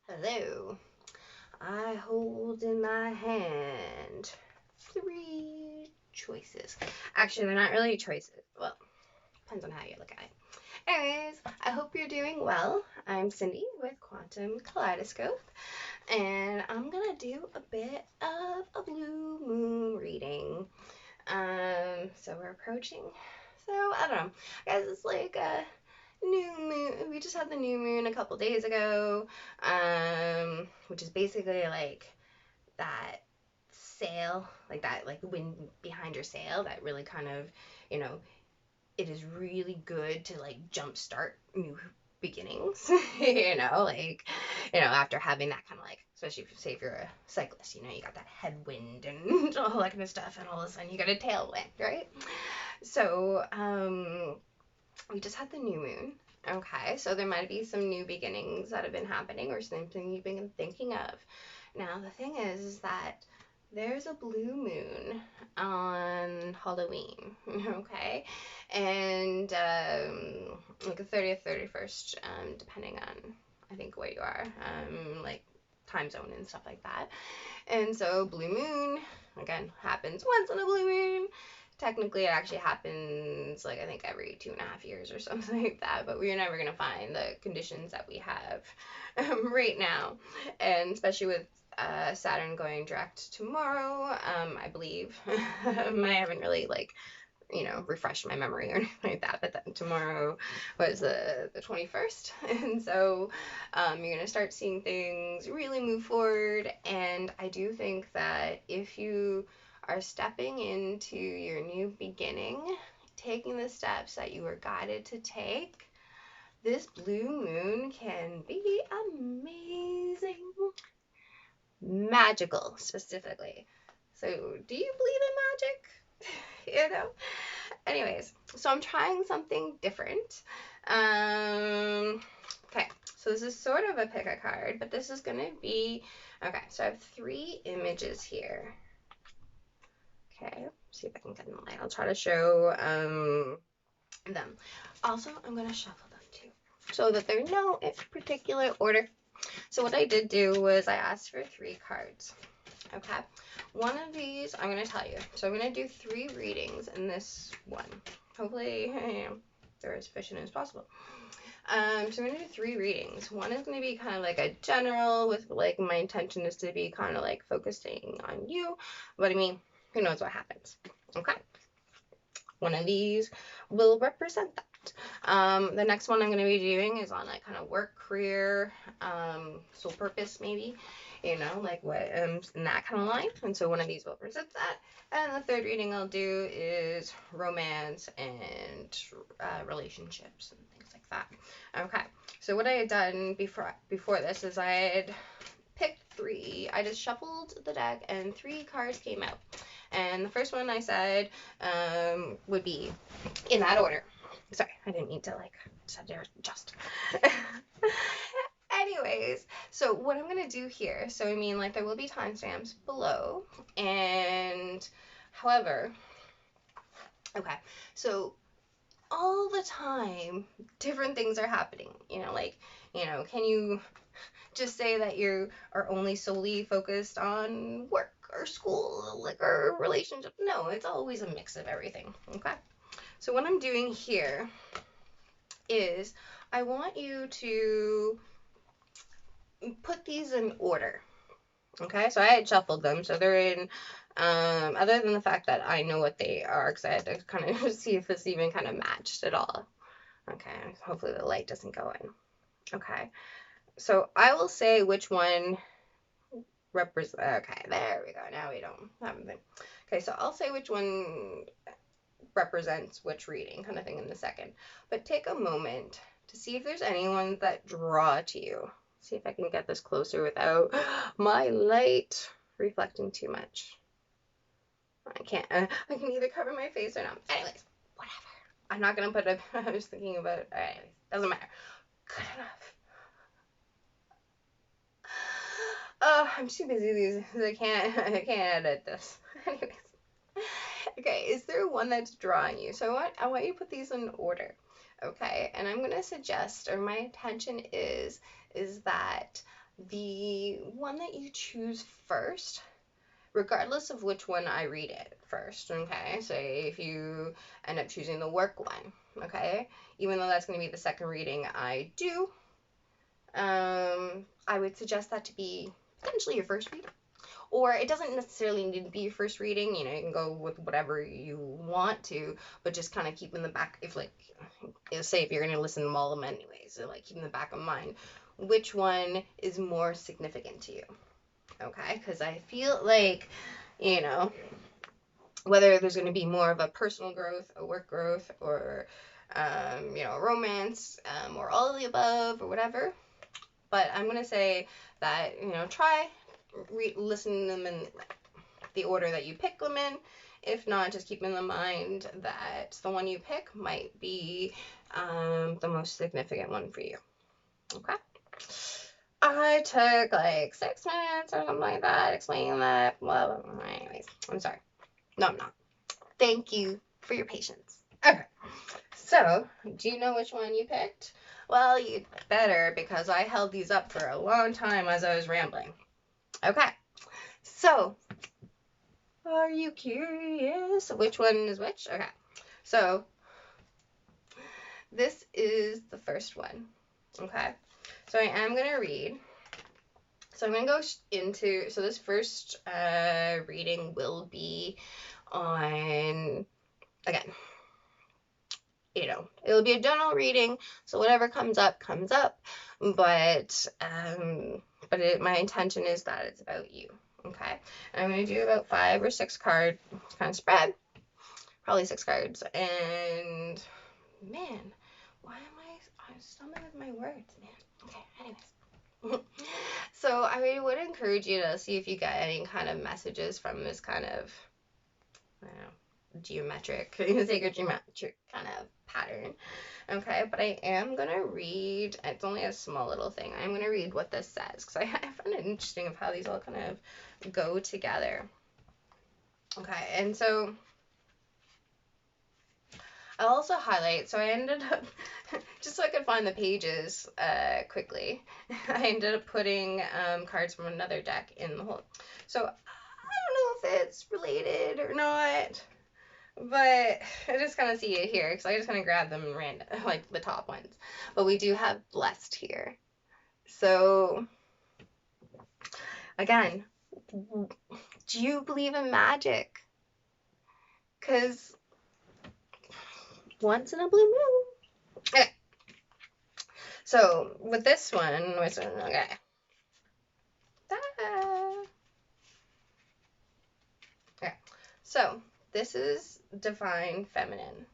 Hello. I hold in my hand three choices. Actually, they're not really choices. Well, depends on how you look at it. Anyways, I hope you're doing well. I'm Cindy with Quantum Kaleidoscope, and I'm gonna do a bit of a blue moon reading. So we're approaching. So I don't know, guys. It's like a new moon. We just had the new moon a couple days ago, which is basically like that sail, like that, like the wind behind your sail. That really kind of, you know, it is really good to like jumpstart new beginnings. After having that kind of like, especially if, say, if you're a cyclist, you got that headwind and all that kind of stuff, and all of a sudden you got a tailwind, right? So, we just had the new moon. Okay, so there might be some new beginnings that have been happening or something you've been thinking of. Now, the thing is that there's a blue moon on Halloween, okay? And like the 30th, 31st, depending on, I think, where you are, like time zone and stuff like that. And so, blue moon, again, happens once in a blue moon. Technically, it actually happens like I think every 2.5 years or something like that, but we're never gonna find the conditions that we have right now, and especially with Saturn going direct tomorrow, I believe. I haven't really like refreshed my memory or anything like that. But then tomorrow was the 21st, and so you're gonna start seeing things really move forward. And I do think that if you are stepping into your new beginning, taking the steps that you were guided to take, this blue moon can be amazing, magical specifically. So, do you believe in magic? Anyways, so I'm trying something different. Okay, so this is sort of a pick a card, but this is gonna be okay. So I have three images here. Okay, see if I can get them light. I'll try to show them. Also, I'm gonna shuffle them too, so that they're no particular order. So what I did do was I asked for three cards. Okay, one of these I'm gonna tell you. So I'm gonna do three readings in this one. Hopefully, they're as efficient as possible. So I'm gonna do three readings. One is gonna be kind of like a general, with like my intention is to be kind of like focusing on you, but I mean, who knows what happens? Okay, one of these will represent that. The next one I'm going to be doing is on like kind of work, career, soul purpose, maybe, like what in that kind of line. And so one of these will present that. And the third reading I'll do is romance and relationships and things like that. Okay. So what I had done before this is I had picked three. I just shuffled the deck and three cards came out. And the first one I said would be in that order. Sorry, I didn't mean to adjust. Anyways, so what I'm gonna do here, so I mean, like, there will be timestamps below, and however, okay, so all the time, different things are happening. Can you just say that you are only solely focused on work or school, like, or relationship? No, it's always a mix of everything. Okay. So what I'm doing here is I want you to put these in order. Okay, so I had shuffled them, so they're in, other than the fact that I know what they are, because I had to kind of see if this even kind of matched at all. Okay, hopefully the light doesn't go in. Okay, so I will say which one represent. Okay, there we go. Now we don't have anything. Okay, so I'll say which one represents which reading, kind of thing, in a second. But take a moment to see if there's anyone that draw to you. See if I can get this closer without my light reflecting too much. I can't. I can either cover my face or not. Anyways, whatever. I'm not gonna put a. I was thinking about. Anyways, doesn't matter. Good enough. Oh, I'm too busy these. I can't. I can't edit this. Anyways. Okay, is there one that's drawing you? So I want you to put these in order. Okay, and I'm gonna suggest, or my intention is that the one that you choose first, regardless of which one I read it first, okay? Say if you end up choosing the work one, okay? Even though that's going to be the second reading I do, I would suggest that to be potentially your first reading. Or it doesn't necessarily need to be your first reading, you know, you can go with whatever you want to, but just kind of keep in the back, if like, say if you're going to listen to all of them anyways, so like keep in the back of mind which one is more significant to you, okay? Because I feel like, you know, whether there's going to be more of a personal growth, a work growth, or, you know, a romance, or all of the above, or whatever. But I'm going to say that, you know, try listening to them in the order that you pick them in. If not, just keep in the mind that the one you pick might be the most significant one for you. Okay? I took like 6 minutes or something like that explaining that. Well, anyways, I'm sorry. No, I'm not. Thank you for your patience. Okay. So, do you know which one you picked? Well, you'd better, because I held these up for a long time as I was rambling. Okay. So, are you curious which one is which? Okay. So, this is the first one. Okay. So, I am going to read. So, I'm going to go into, so this first reading will be on, again, you know, it'll be a general reading, so whatever comes up, comes up, but my intention is that it's about you, okay? And I'm going to do about 5 or 6 card kind of spread, probably 6 cards, and, man, why am I stumbling with my words, man? Okay, anyways. So I would encourage you to see if you get any kind of messages from this kind of, I don't know, sacred geometric kind of pattern. Okay, but I am going to read, it's only a small little thing, I'm going to read what this says, because I find it interesting of how these all kind of go together. Okay, and so I'll also highlight, so I ended up, just so I could find the pages quickly, I ended up putting cards from another deck in the whole, so I don't know if it's related or not, but I just kind of see it here because I just kind of grabbed them random, like the top ones. But we do have blessed here. So, again, do you believe in magic? Because once in a blue moon. Okay. So, with this one, okay. Okay. So, this is divine feminine.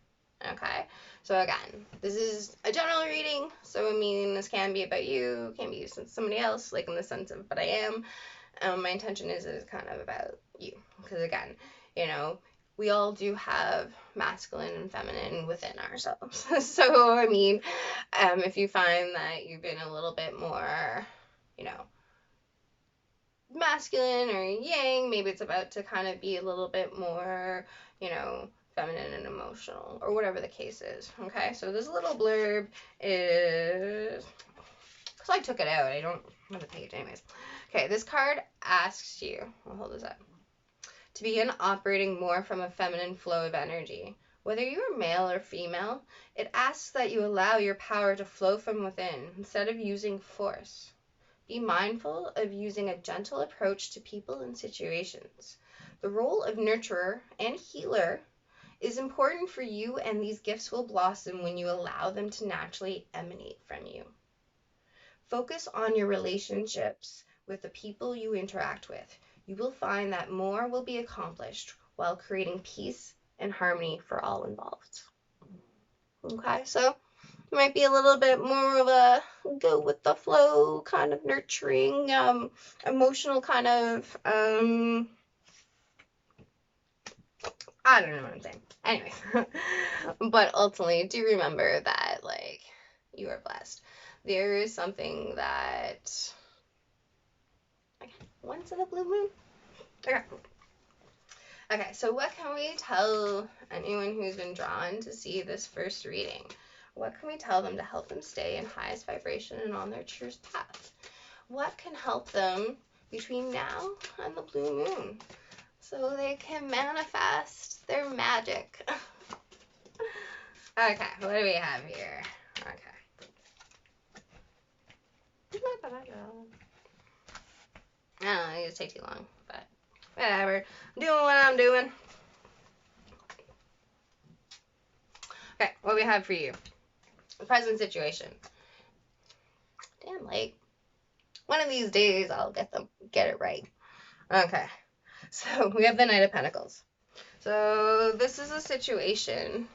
Okay, so again, this is a general reading, so I mean, this can be about you, can be somebody else, like in the sense of, but I am. My intention is kind of about you, because again, you know, we all do have masculine and feminine within ourselves. So, I mean, if you find that you've been a little bit more, you know, masculine or yang, maybe it's about to kind of be a little bit more, you know, feminine and emotional, or whatever the case is. Okay, so this little blurb is, because I took it out, I don't have the page anyways. Okay, this card asks you, I'll hold this up, to begin operating more from a feminine flow of energy. Whether you're male or female, it asks that you allow your power to flow from within instead of using force. Be mindful of using a gentle approach to people and situations. The role of nurturer and healer is important for you, and these gifts will blossom when you allow them to naturally emanate from you. Focus on your relationships with the people you interact with. You will find that more will be accomplished while creating peace and harmony for all involved. Okay, so it might be a little bit more of a go with the flow, kind of nurturing, emotional kind of, I don't know what I'm saying. Anyways, but ultimately, do remember that, like, you are blessed. There is something that, once in a blue moon. Okay. Okay, so what can we tell anyone who's been drawn to see this first reading? What can we tell them to help them stay in highest vibration and on their truest path? what can help them between now and the blue moon so they can manifest their magic. Okay, what do we have here? Okay. I don't know, it just take too long, but whatever. I'm doing what I'm doing. Okay, what do we have for you? The present situation. Damn late. One of these days I'll get it right. Okay. So we have the Knight of Pentacles. So this is a situation.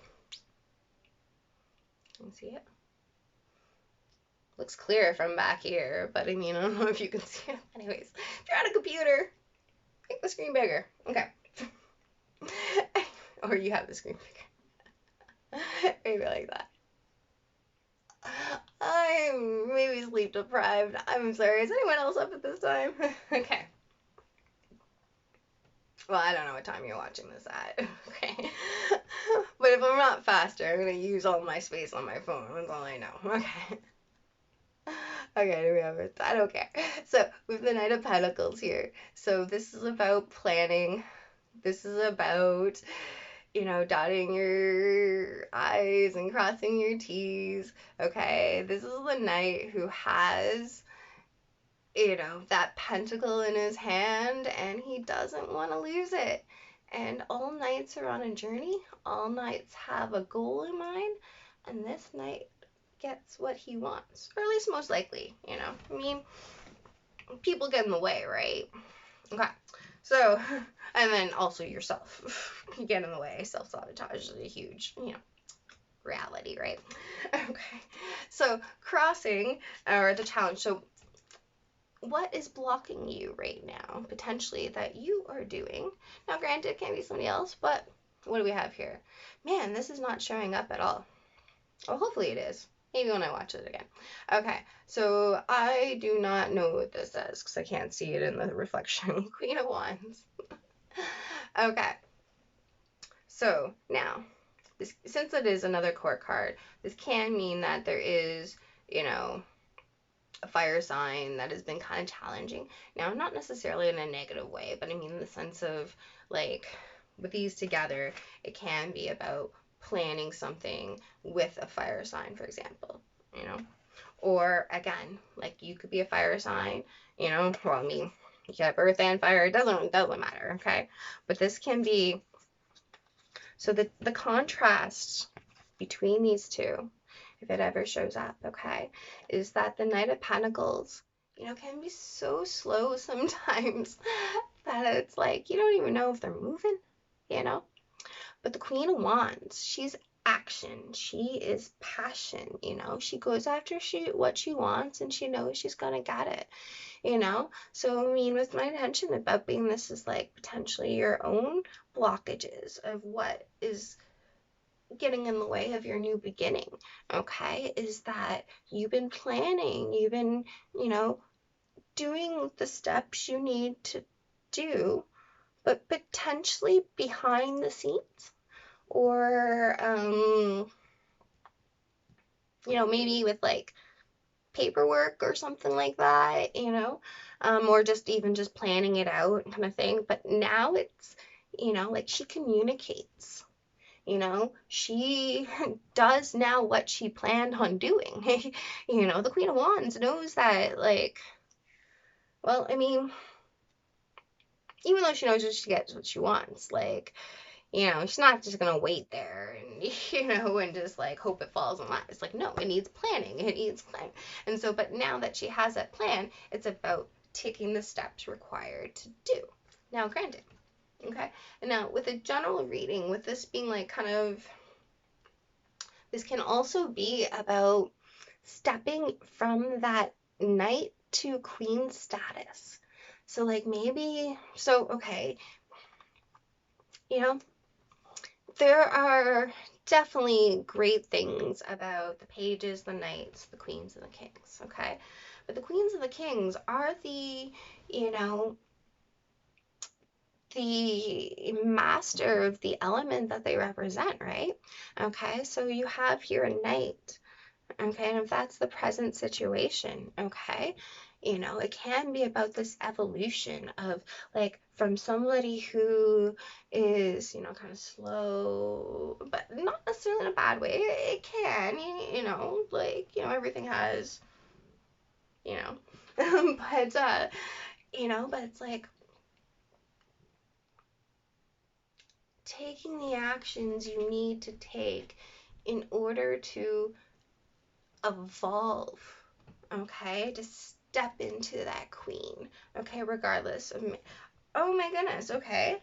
Can you see it? Looks clear from back here, but I mean, I don't know if you can see it. Anyways, if you're on a computer, make the screen bigger. Okay. Or you have the screen bigger. Maybe like that. I'm maybe sleep deprived. I'm sorry. Is anyone else up at this time? Okay. Well, I don't know what time you're watching this at. Okay. But if I'm not faster, I'm going to use all my space on my phone. That's all I know. Okay. Okay, do we have it? I don't care. So, we have the Knight of Pentacles here. So, this is about planning. This is about, dotting your I's and crossing your T's. Okay, this is the knight who has, that pentacle in his hand and he doesn't want to lose it. And all knights are on a journey. All knights have a goal in mind. And this knight gets what he wants. Or at least most likely, I mean, people get in the way, right? Okay. So, and then also yourself. You get in the way. Self-sabotage is a huge, reality, right? Okay. So, crossing, or the challenge. So, what is blocking you right now, potentially, that you are doing? Now, granted, it can be somebody else, but what do we have here? Man, this is not showing up at all. Well, hopefully it is. Maybe when I watch it again. Okay, so I do not know what this says because I can't see it in the reflection. Queen of Wands. Okay, so now, since it is another court card, this can mean that there is, a fire sign that has been kind of challenging. Now, not necessarily in a negative way, but I mean in the sense of, like, with these together, it can be about planning something with a fire sign, for example, or again, like you could be a fire sign, well, I mean, you have earth and fire, it doesn't matter, okay? But this can be, so the contrast between these two, if it ever shows up, okay, is that the Knight of Pentacles, can be so slow sometimes that it's like you don't even know if they're moving, But the Queen of Wands, she's action. She is passion, She goes after what she wants and she knows she's gonna get it, So, I mean, with my intention about being this is like potentially your own blockages of what is getting in the way of your new beginning, okay, is that you've been planning, you've been, doing the steps you need to do, but potentially behind the scenes, or, maybe with like paperwork or something like that, or just even just planning it out kind of thing. But now it's, like she communicates. She does now what she planned on doing. The Queen of Wands knows that, like, well, I mean, even though she knows that she gets what she wants, like, she's not just gonna wait there and, and just like hope it falls in line. It's like, no, it needs planning. It needs plan. And so, but now that she has that plan, it's about taking the steps required to do. Now, granted, okay, and now with a general reading, with this being like kind of, this can also be about stepping from that knight to queen status. So like maybe, so okay, there are definitely great things about the pages, the knights, the queens, and the kings, okay? But the queens and the kings are the, the master of the element that they represent, right? Okay, so you have here a knight, okay, and if that's the present situation, okay, It can be about this evolution of like from somebody who is, kind of slow, but not necessarily in a bad way. It can, everything has, you know, but it's like taking the actions you need to take in order to evolve, okay, to step into that queen, okay, regardless of me. Oh my goodness, okay.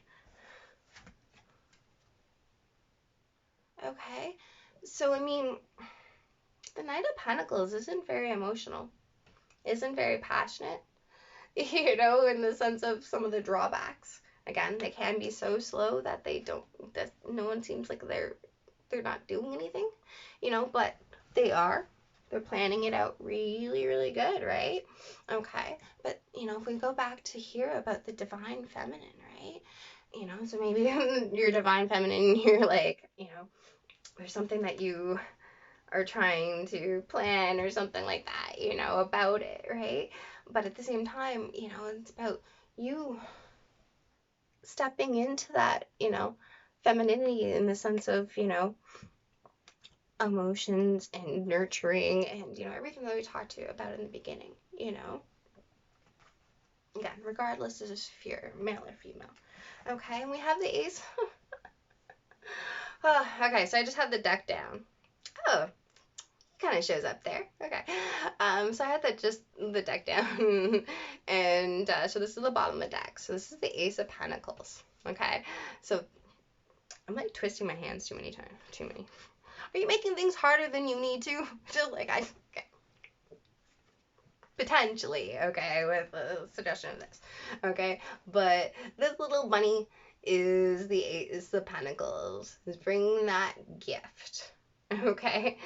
Okay. So, I mean, the Knight of Pentacles isn't very emotional, isn't very passionate, in the sense of some of the drawbacks. Again, they can be so slow that that no one seems like they're not doing anything, but they are. They're planning it out really, really good, right? Okay. But, if we go back to here about the divine feminine, right? So maybe your divine feminine, you're like, there's something that you are trying to plan or something like that, about it, right? But at the same time, it's about you stepping into that, femininity in the sense of, emotions and nurturing and, everything that we talked to you about in the beginning, Again, regardless of if you're male or female. Okay, and we have the ace. Oh, okay, so I just had the deck down. Oh, kind of shows up there. Okay. So I had the deck down, and so this is the bottom of the deck. So this is the Ace of Pentacles. Okay. So I'm like twisting my hands too many times. Too many. Are you making things harder than you need to? Just like okay. Potentially, okay, with a suggestion of this. Okay. But this little bunny is the Pentacles. Is bringing that gift. Okay,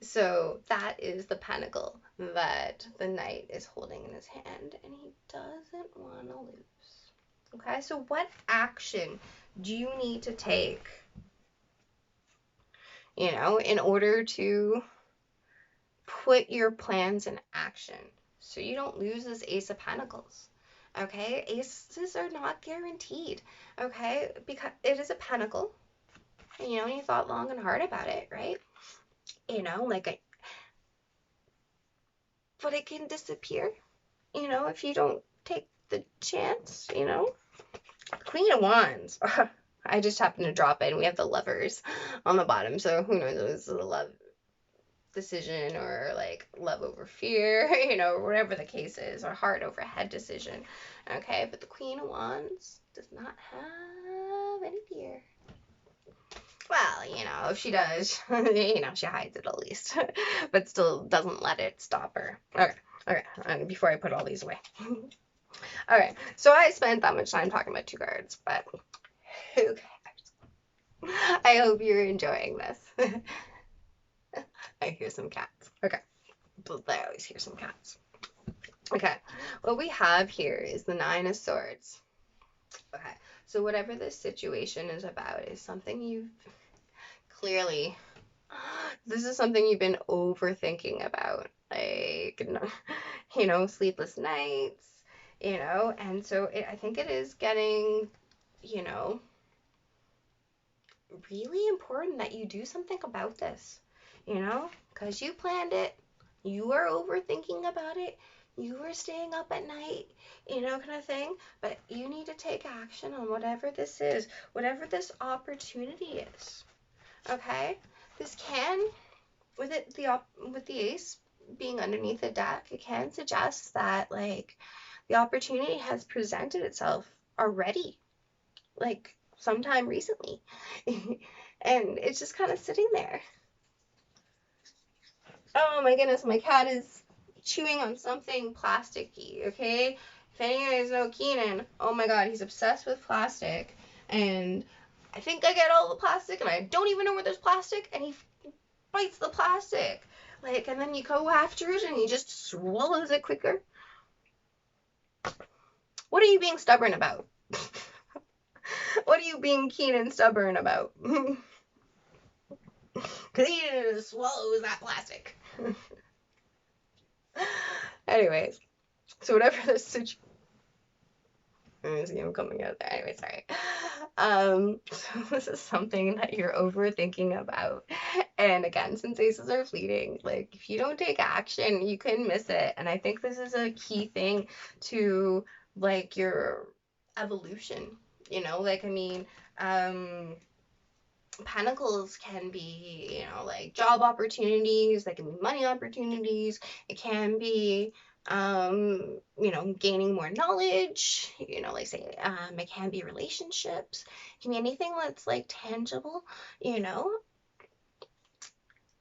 so that is the pentacle that the knight is holding in his hand, and he doesn't want to lose. Okay, so what action do you need to take, in order to put your plans in action so you don't lose this Ace of Pentacles? Okay, aces are not guaranteed, okay, because it is a pentacle, and you thought long and hard about it, right? Like but it can disappear, if you don't take the chance, Queen of Wands. I just happened to drop it, and we have the Lovers on the bottom, so who knows, it was a love decision or like love over fear, whatever the case is, or heart over head decision. Okay, but the Queen of Wands does not have any fear. Well, if she does, she hides it at least, but still doesn't let it stop her. Okay, and before I put all these away. Okay, so I spent that much time talking about two cards, but who cares? I hope you're enjoying this. I hear some cats. Okay, I always hear some cats. Okay, what we have here is the Nine of Swords. Okay, so whatever this situation is about is something you've clearly, this is something you've been overthinking about, like, sleepless nights, and so I think it is getting, really important that you do something about this, because you planned it, you are overthinking about it, you were staying up at night, kind of thing, but you need to take action on whatever this is, whatever this opportunity is. Okay, this can, with the ace being underneath the deck, it can suggest that like the opportunity has presented itself already, like sometime recently, and it's just kind of sitting there. Oh my goodness, my cat is chewing on something plasticky. Okay, if any of you guys know Keenan, oh my god, he's obsessed with plastic, and I think I get all the plastic, and I don't even know where there's plastic, and he bites the plastic. Like, and then you go after it, and he just swallows it quicker. What are you being stubborn about? What are you being keen and stubborn about? Because he swallows that plastic. Anyways, So whatever the situation, I see him coming out there. Anyway, sorry. So this is something that you're overthinking about. And again, since aces are fleeting, like if you don't take action, you can miss it. And I think this is a key thing to like your evolution. Like I mean, um, pentacles can be, like job opportunities, they can be money opportunities, it can be gaining more knowledge, like say, it can be relationships, it can be anything that's like tangible, you know,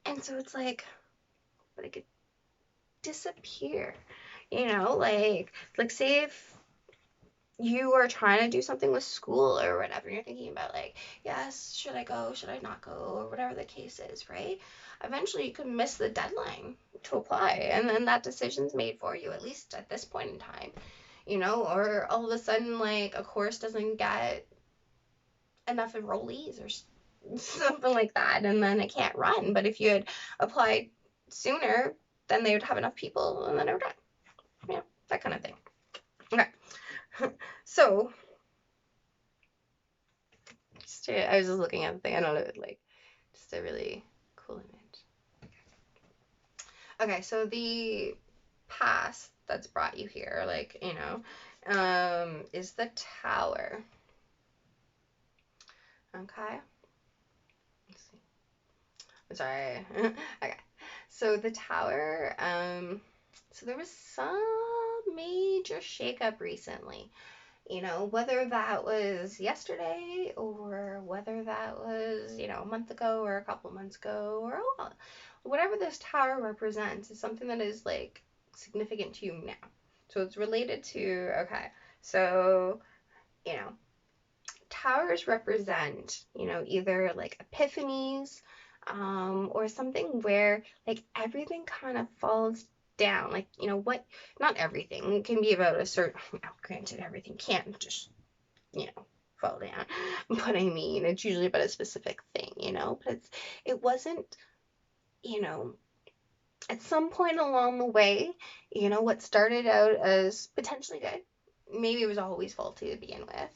and so it's but it could disappear, like say if you are trying to do something with school or whatever, and you're thinking about like, yes, should I go, should I not go, or whatever the case is, right? Eventually you could miss the deadline to apply, and then that decision's made for you, at least at this point in time, or all of a sudden like a course doesn't get enough enrollees or something like that, and then it can't run. But if you had applied sooner, then they would have enough people, and then it would run. That kind of thing. Okay. So I was just looking at the thing. I don't know, like, just a really cool image. Okay, so the past that's brought you here, like, is the Tower. Okay. Let's see. I'm sorry. Okay. So the Tower, so there was some major shakeup recently. Whether that was yesterday or whether that was, a month ago or a couple months ago or whatever this tower represents is something that is like significant to you now. So it's related to, okay, so, towers represent, either like epiphanies, or something where like everything kind of falls down. Like, what, not everything. It can be about a certain, granted, everything can't just, fall down. But I mean, it's usually about a specific thing, but it wasn't, you know, at some point along the way, what started out as potentially good, maybe it was always faulty to begin with,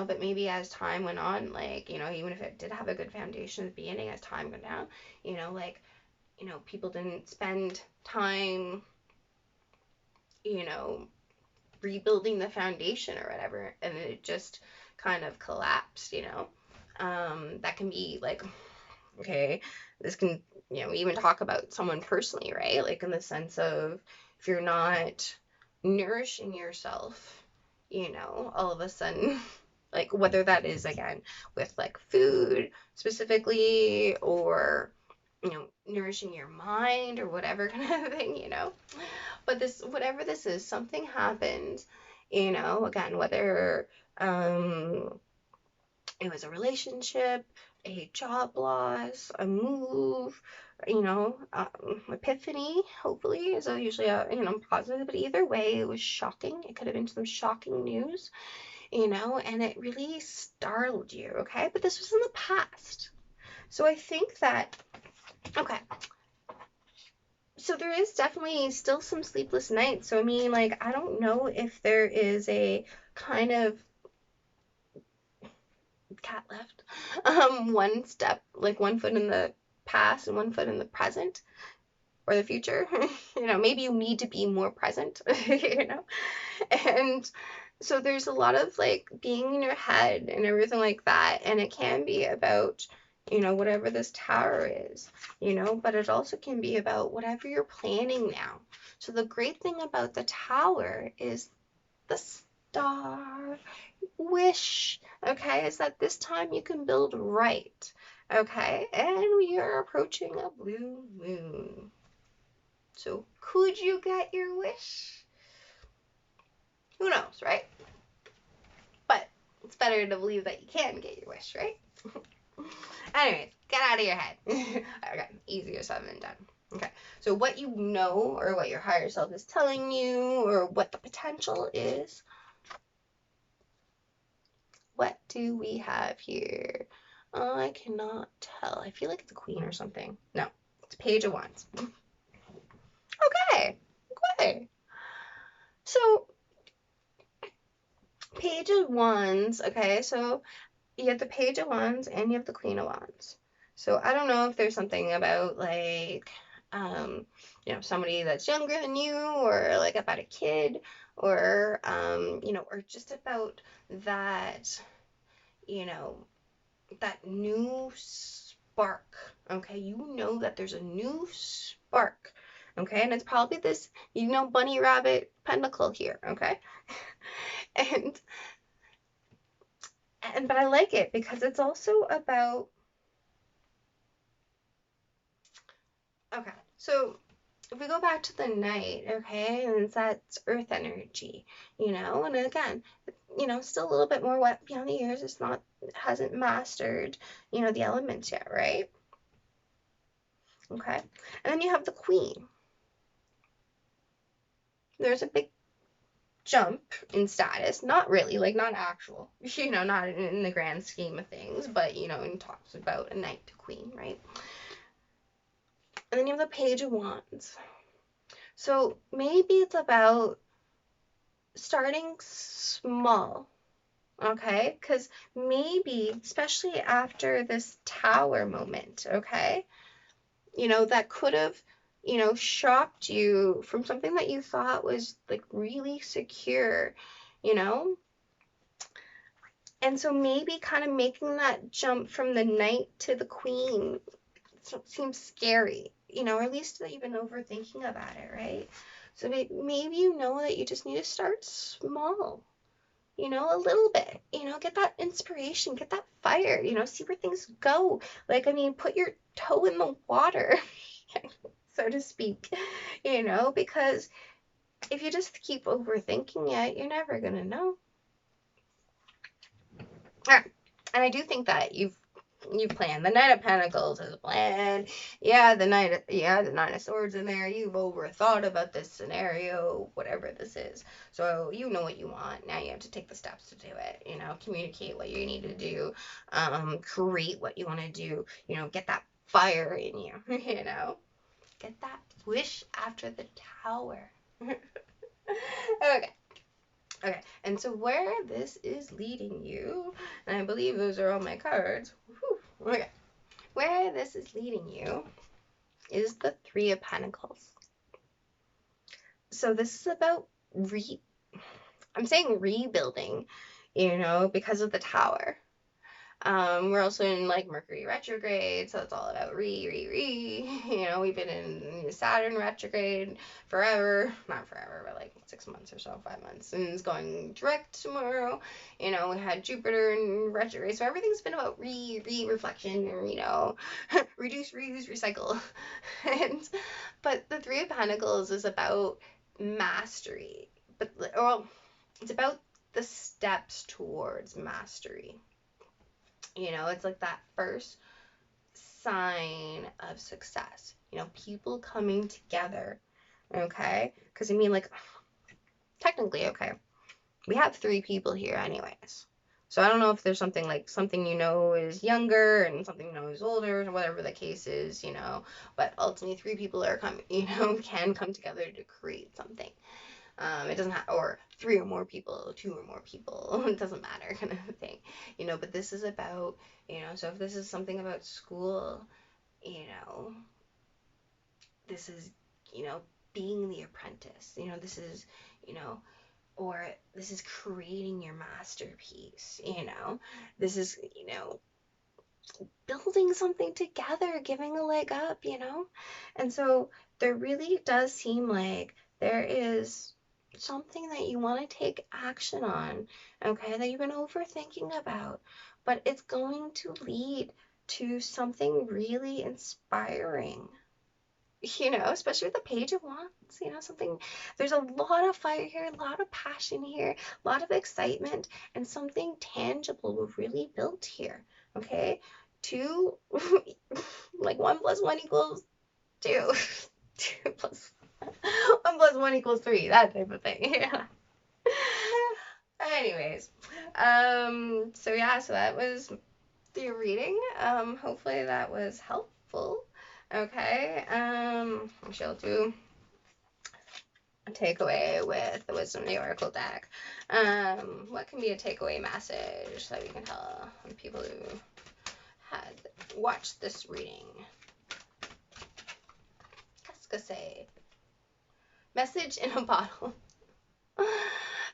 but maybe as time went on, like, even if it did have a good foundation at the beginning, as time went down, like, people didn't spend time, you know, rebuilding the foundation or whatever, and it just kind of collapsed, that can be like, okay, this can, even talk about someone personally, right? Like in the sense of if you're not nourishing yourself, all of a sudden, like whether that is again with like food specifically or, nourishing your mind or whatever kind of thing, But this, whatever this is, something happened, again, whether it was a relationship, a job loss, a move, epiphany, hopefully, is usually positive, but either way, it was shocking. It could have been some shocking news, and it really startled you, okay? But this was in the past. So I think that, okay, so there is definitely still some sleepless nights. So I mean, like, I don't know if there is a kind of cat left, one step, like one foot in the past and one foot in the present or the future. Maybe you need to be more present, and so there's a lot of like being in your head and everything like that, and it can be about, whatever this tower is, but it also can be about whatever you're planning now. So the great thing about the tower is the star wish, okay, is that this time you can build right, okay, and we are approaching a blue moon. So could you get your wish? Who knows, right? But it's better to believe that you can get your wish, right? Anyways, get out of your head. Okay, easier said than done. Okay, so what you know or what your higher self is telling you or what the potential is. What do we have here? I cannot tell. I feel like it's a queen or something. No, it's Page of Wands. Okay, okay. So, Page of Wands, okay, so you have the Page of Wands and you have the Queen of Wands. So I don't know if there's something about like, um, somebody that's younger than you, or like about a kid, or or just about that, you know, that new spark. Okay, you know that there's a new spark. Okay, and it's probably this, bunny rabbit pentacle here. Okay, and but I like it because it's also about, okay, so if we go back to the night, okay, and that's earth energy, and again, still a little bit more wet beyond the ears. It's not, hasn't mastered, the elements yet, right? Okay. And then you have the queen. There's a big jump in status, not really, like not actual, not in the grand scheme of things, but, it talks about a knight to queen, right? And then you have the Page of Wands. So maybe it's about starting small, okay? Because maybe, especially after this tower moment, okay? That could have, shocked you from something that you thought was like really secure, you know? And so maybe kind of making that jump from the knight to the queen seems scary, or at least that you've been overthinking about it, right? So maybe that you just need to start small, a little bit, get that inspiration, get that fire, see where things go. Like, I mean, put your toe in the water, so to speak, because if you just keep overthinking it, you're never going to know. And I do think that you planned. The Knight of Pentacles is a plan. Yeah, the Nine of Swords in there. You've overthought about this scenario, whatever this is. So you know what you want. Now you have to take the steps to do it. Communicate what you need to do. Create what you want to do. Get that fire in you. Get that wish after the tower. Okay. Okay, and so where this is leading you, and I believe those are all my cards. Whew, okay, where this is leading you is the Three of Pentacles. So this is about I'm saying rebuilding, because of the tower. We're also in like Mercury retrograde, so it's all about we've been in Saturn retrograde forever, not forever, but like 6 months or so, 5 months, and it's going direct tomorrow. We had Jupiter in retrograde, so everything's been about reflection, reduce, reuse, recycle. But the Three of Pentacles is about mastery, it's about the steps towards mastery. It's like that first sign of success, people coming together, okay? Because, I mean, like, technically, okay, we have 3 people here anyways. So I don't know if there's something is younger and something is older, or whatever the case is, but ultimately 3 people are can come together to create something. It doesn't have, or 3 or more people, 2 or more people, it doesn't matter, kind of thing, but this is about, so if this is something about school, this is, being the apprentice, this is, or this is creating your masterpiece, this is, building something together, giving a leg up, and so there really does seem like there is something that you want to take action on, okay, that you've been overthinking about, but it's going to lead to something really inspiring, especially with the Page of Wands, something, there's a lot of fire here, a lot of passion here, a lot of excitement, and something tangible will really build here, okay? 2, like 1 + 1 = 2. 2 plus 1 + 1 = 3, that type of thing. Yeah. Anyways, so yeah, so that was the reading. Hopefully that was helpful. Okay. Actually, I'll do takeaway with the Wisdom of the Oracle deck. What can be a takeaway message that we can tell people who had watched this reading? Cascade. Message in a bottle.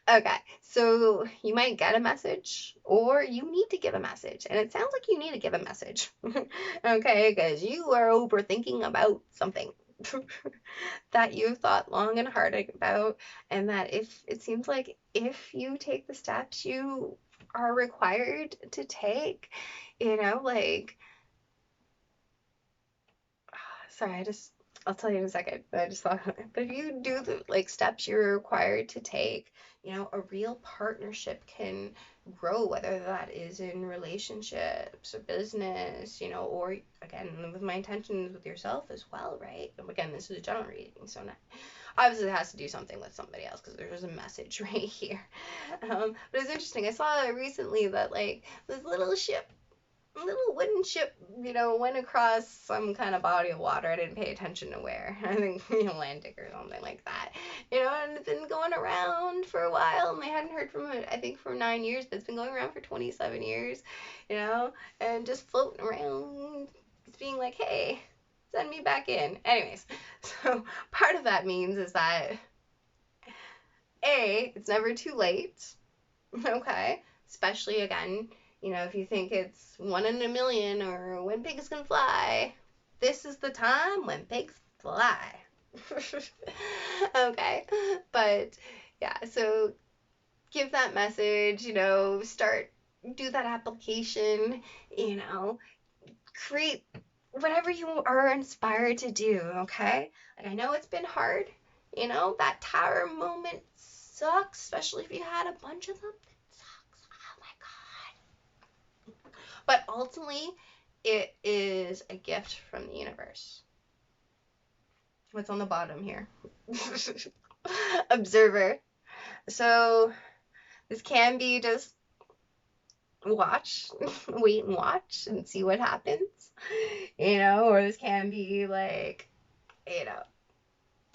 Okay, so you might get a message, or you need to give a message, and it sounds like you need to give a message. Okay, because you are overthinking about something that you thought long and hard about, and that if it seems like if you take the steps you are required to take, like, sorry, I'll tell you in a second, but I just thought, but if you do the like steps you're required to take, a real partnership can grow, whether that is in relationships or business, or again, with my intentions with yourself as well, right? And again, this is a general reading, so not, obviously it has to do something with somebody else because there's a message right here. But it's interesting. I saw recently that like this little wooden ship, went across some kind of body of water. I didn't pay attention to where. I think, Atlantic or something like that. And it's been going around for a while, and they hadn't heard from it, I think, for 9 years, but it's been going around for 27 years, and just floating around, just being like, hey, send me back in. Anyways, so part of that means is that, A, it's never too late, okay? Especially, again, if you think it's 1 in a million or when pigs can fly, this is the time when pigs fly. Okay, but yeah, so give that message, do that application, create whatever you are inspired to do, okay? Like, I know it's been hard, that tower moment sucks, especially if you had a bunch of them. But ultimately, it is a gift from the universe. What's on the bottom here? Observer. So this can be just wait and watch and see what happens, or this can be like,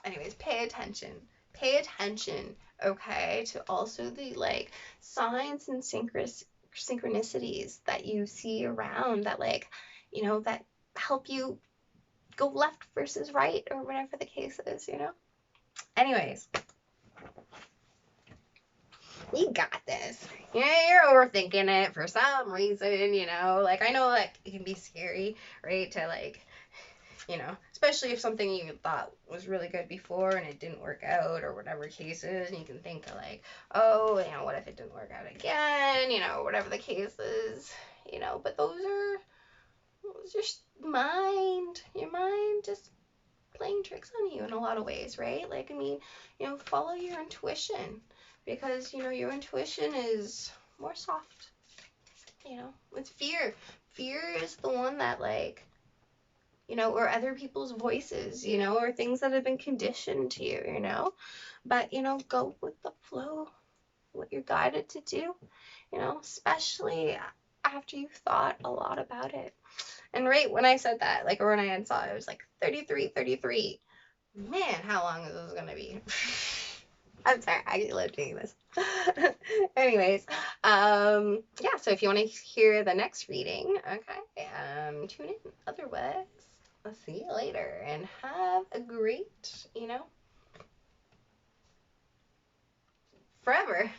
anyways, pay attention. Pay attention, okay, to also the like signs and synchronicities that you see around that, like, that help you go left versus right or whatever the case is, Anyways, you got this. You're overthinking it for some reason, like, I know, like, it can be scary, right, to like, especially if something you thought was really good before and it didn't work out or whatever case is, and you can think of like, oh, what if it didn't work out again, whatever the case is, but those are just your mind just playing tricks on you in a lot of ways, right? Like, I mean, follow your intuition, because, your intuition is more soft, it's fear. Fear is the one that, like, or other people's voices, or things that have been conditioned to you, but, go with the flow, what you're guided to do, especially after you've thought a lot about it. And right when I said that, like, or when I saw it, was like 33. Man, how long is this gonna be? I'm sorry, I love doing this. Anyways, yeah, so if you want to hear the next reading, okay, tune in. Otherwise, I'll see you later, and have a great, forever.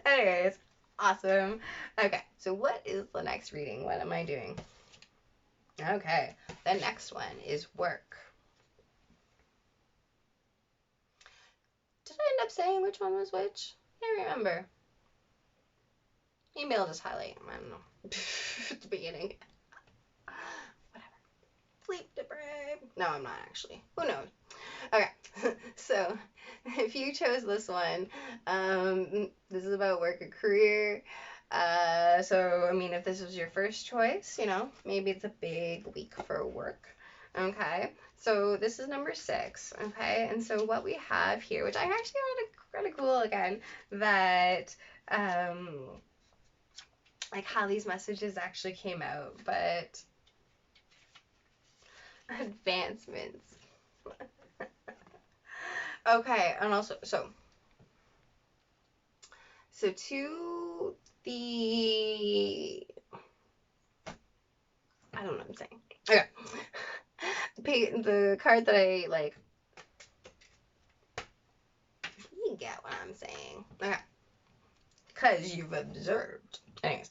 Anyways, awesome. Okay, so what is the next reading? What am I doing? Okay, the next one is work. Did I end up saying which one was which? I can't remember. Maybe I'll just highlight them. I don't know. At the beginning. Whatever. Sleep deprived. No, I'm not actually. Who knows? Okay. So, if you chose this one, this is about work or career. So, I mean, if this was your first choice, maybe it's a big week for work. Okay. So this is number 6, okay? And so what we have here, which I actually found kind of cool again, that like how these messages actually came out, but advancements. Okay, and also, so to the, I don't know what I'm saying. Okay. The card that I like, you get what I'm saying. Okay. Because you've observed. Anyways.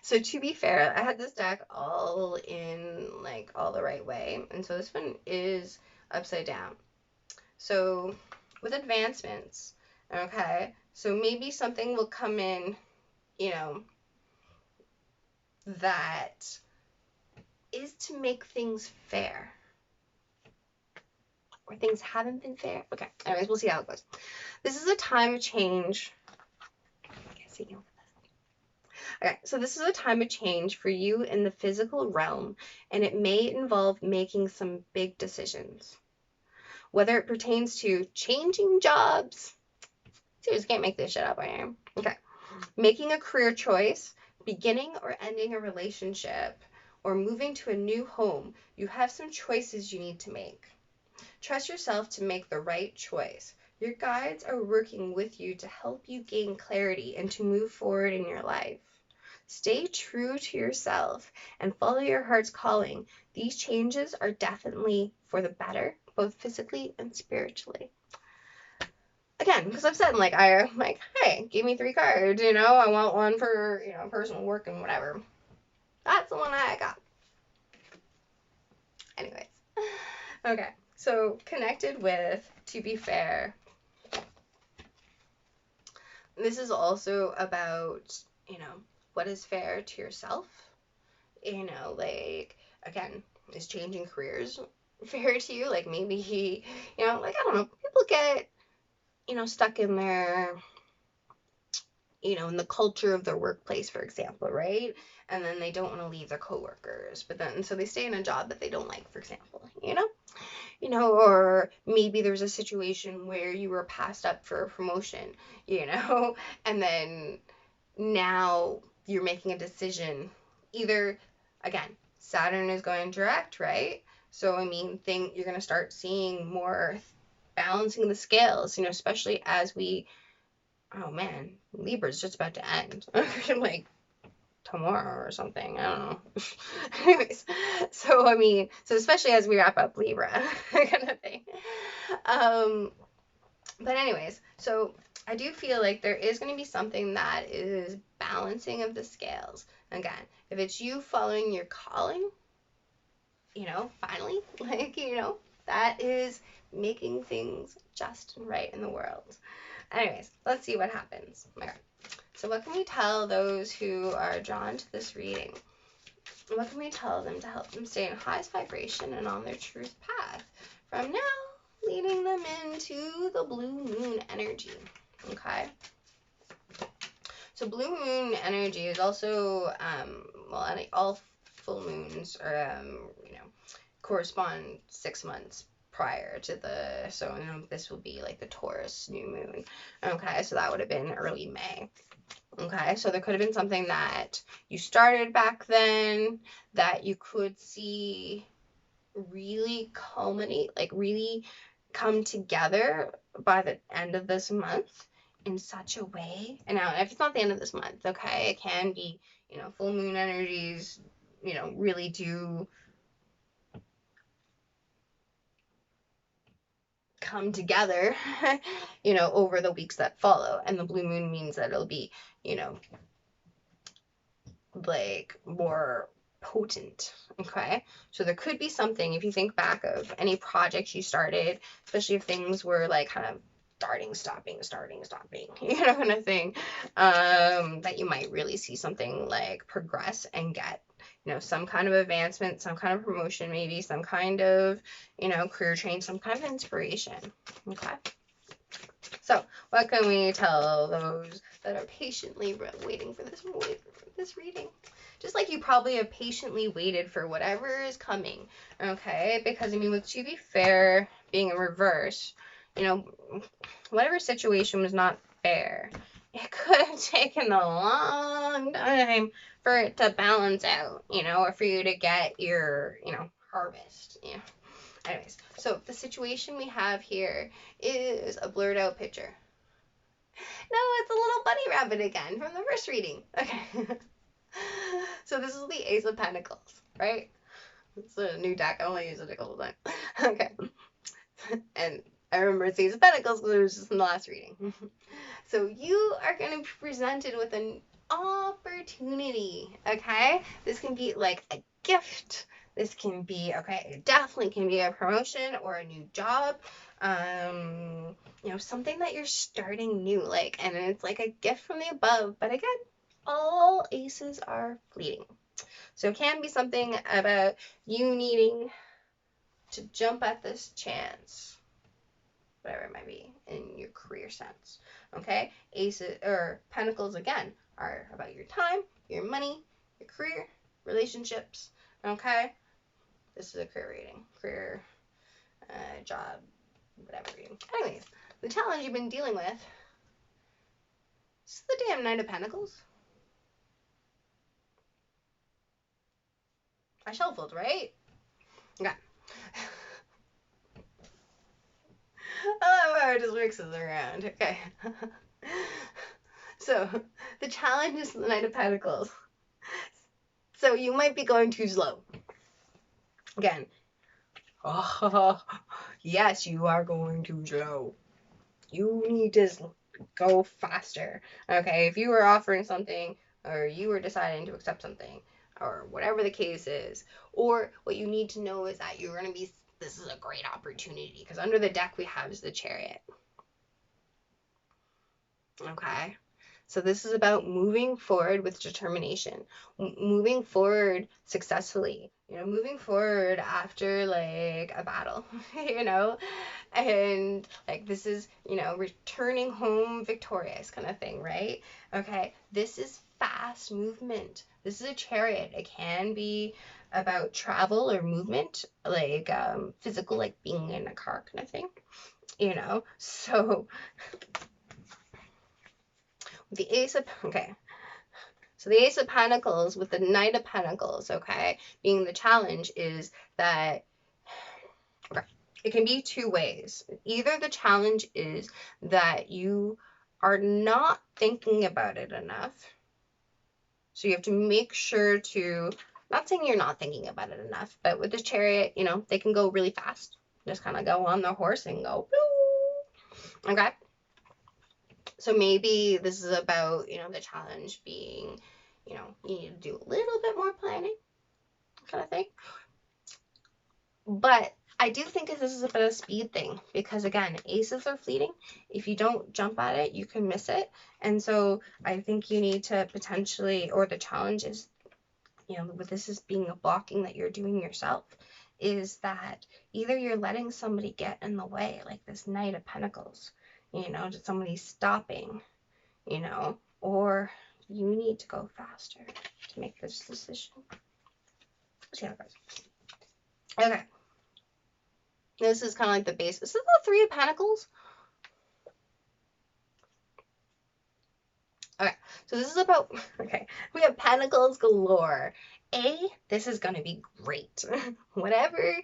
So to be fair, I had this deck all in like all the right way. And so this one is upside down. So with advancements, okay, so maybe something will come in, you know, that is to make things fair. Or things haven't been fair. Okay, anyways, we'll see how it goes. This is a time of change. Okay, so this is a time of change for you in the physical realm, and it may involve making some big decisions. Whether it pertains to changing jobs, seriously, can't make this shit up, I am. Okay, making a career choice, beginning or ending a relationship, or moving to a new home, you have some choices you need to make. Trust yourself to make the right choice. Your guides are working with you to help you gain clarity and to move forward in your life. Stay true to yourself and follow your heart's calling. These changes are definitely for the better, both physically and spiritually. Again, because I've said, like, I'm like, hey, give me 3 cards, you know, I want one for, you know, personal work and whatever. That's the one I got. Anyways. Okay, so connected with, to be fair, this is also about, you know, what is fair to yourself. You know, like, again, is changing careers fair to you? Like, maybe he, you know, like, I don't know, people get, you know, stuck in their, you know, in the culture of their workplace, for example, right? And then they don't want to leave their coworkers, but then so they stay in a job that they don't like, for example, you know? You know, or maybe there's a situation where you were passed up for a promotion, you know, and then now you're making a decision. Either, again, Saturn is going direct, right? So I mean, you're going to start seeing more balancing the scales, you know, especially as we, oh man, Libra's just about to end. Like tomorrow or something. I don't know. Anyways, so I mean, so especially as we wrap up Libra, kind of thing. But anyways, so I do feel like there is going to be something that is balancing of the scales. Again, if it's you following your calling, you know, finally, like, you know, that is making things just and right in the world. Anyways, let's see what happens. Okay. So what can we tell those who are drawn to this reading? What can we tell them to help them stay in highest vibration and on their truth path from now, leading them into the blue moon energy? Okay. So blue moon energy is also, well, all full moons are, you know, correspond 6 months prior to the, so you know, this would be like the Taurus new moon. Okay, so that would have been early May. Okay, so there could have been something that you started back then that you could see really culminate, like really come together by the end of this month in such a way. And now, if it's not the end of this month, okay, it can be, you know, full moon energies, you know, really do come together, you know, over the weeks that follow. And the blue moon means that it'll be, you know, like more potent. Okay, so there could be something, if you think back of any projects you started, especially if things were like kind of stopping, you know, kind of thing, that you might really see something like progress and get, you know, some kind of advancement, some kind of promotion, maybe some kind of, you know, career change, some kind of inspiration. Okay, so what can we tell those that are patiently waiting for this reading? Just like you probably have patiently waited for whatever is coming, okay? Because, I mean, with to be fair being in reverse, you know, whatever situation was not fair, it could have taken a long time for it to balance out, you know, or for you to get your, you know, harvest, you know. Anyways, so the situation we have here is a blurred out picture. No, it's a little bunny rabbit again from the first reading. Okay. So this is the Ace of Pentacles, right? It's a new deck. I only use it a couple times. Okay. And I remember it's Ace of Pentacles because it was just in the last reading. So you are going to be presented with an opportunity, okay? This can be like a gift. This can be, okay, it definitely can be a promotion or a new job. Something that you're starting new, like, and it's like a gift from the above. But again, all aces are fleeting. So it can be something about you needing to jump at this chance, whatever it might be in your career sense. Okay? Aces or pentacles again are about your time, your money, your career, relationships. Okay? This is a career reading. Career, job, whatever reading. Anyways, the challenge you've been dealing with is the damn Knight of Pentacles. I shuffled, right? Okay. I love how it just mixes around. Okay. So, the challenge is the Knight of Pentacles. So, you might be going too slow. Again. Oh, yes, you are going too slow. You need to go faster. Okay, if you were offering something or you were deciding to accept something or whatever the case is, or what you need to know is that you're going to be, this is a great opportunity because under the deck we have is the Chariot. Okay. So this is about moving forward with determination, moving forward successfully, moving forward after like a battle, and like this is, returning home victorious kind of thing, right? Okay. This is fast movement. This is a Chariot. It can be about travel or movement, like physical, like being in a car kind of thing, so the Ace of, okay. So the Ace of Pentacles with the Knight of Pentacles, okay, being the challenge is that, okay, it can be two ways. Either the challenge is that you are not thinking about it enough. So you have to make sure to, not saying you're not thinking about it enough, but with the Chariot, they can go really fast. Just kind of go on the horse and go, okay? So maybe this is about, the challenge being, you need to do a little bit more planning kind of thing. But I do think this is a bit of a speed thing because, again, aces are fleeting. If you don't jump at it, you can miss it. And so I think you need to potentially, or the challenge is, with this as being a blocking that you're doing yourself, is that either you're letting somebody get in the way, like this Knight of Pentacles, just somebody stopping, or you need to go faster to make this decision. Let's see how it goes. Okay. This is kind of like the base. This is the Three of Pentacles. Okay. So this is about, okay, we have Pentacles galore. This is going to be great. Whatever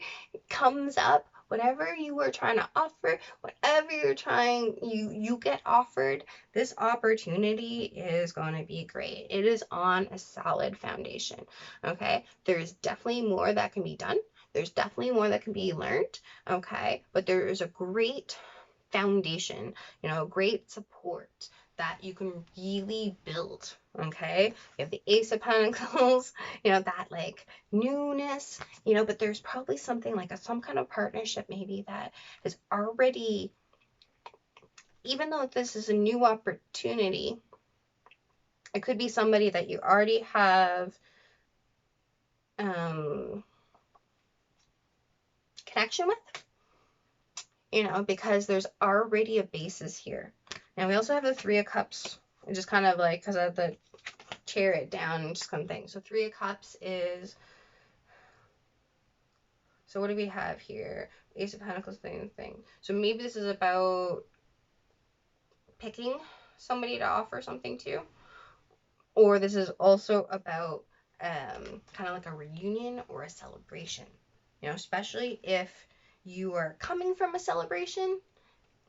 comes up, whatever you are trying to offer, whatever you're trying, you get offered, this opportunity is going to be great. It is on a solid foundation. Okay. There's definitely more that can be done. There's definitely more that can be learned. Okay. But there is a great foundation, great support that you can really build. Okay, you have the Ace of Pentacles, that like newness, but there's probably something like some kind of partnership maybe that is already, even though this is a new opportunity, it could be somebody that you already have connection with, because there's already a basis here. Now we also have the Three of Cups, just kind of like, because of the Chariot down and just kind of thing. So Three of Cups is, so what do we have here? Ace of Pentacles, thing. So maybe this is about picking somebody to offer something to, or this is also about kind of like a reunion or a celebration, especially if you are coming from a celebration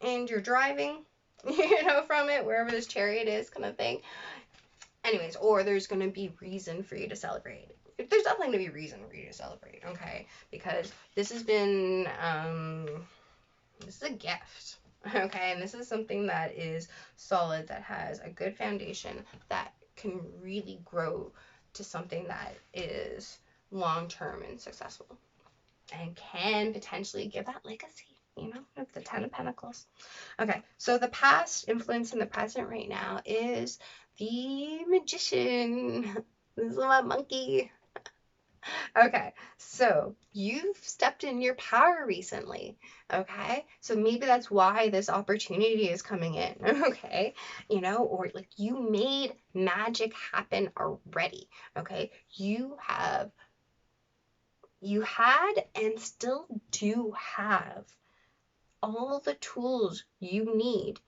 and you're driving, from it, wherever this chariot is, kind of thing. Anyways, or there's going to be reason for you to celebrate. There's definitely going to be reason for you to celebrate, okay? Because this has been, this is a gift, okay? And this is something that is solid, that has a good foundation, that can really grow to something that is long-term and successful, and can potentially give that legacy, of the Ten of Pentacles. Okay, so the past influencing the present right now is the Magician. This is my monkey. Okay, so you've stepped in your power recently. Okay, so maybe that's why this opportunity is coming in. Okay, or like you made magic happen already. Okay, you had and still do have all the tools you need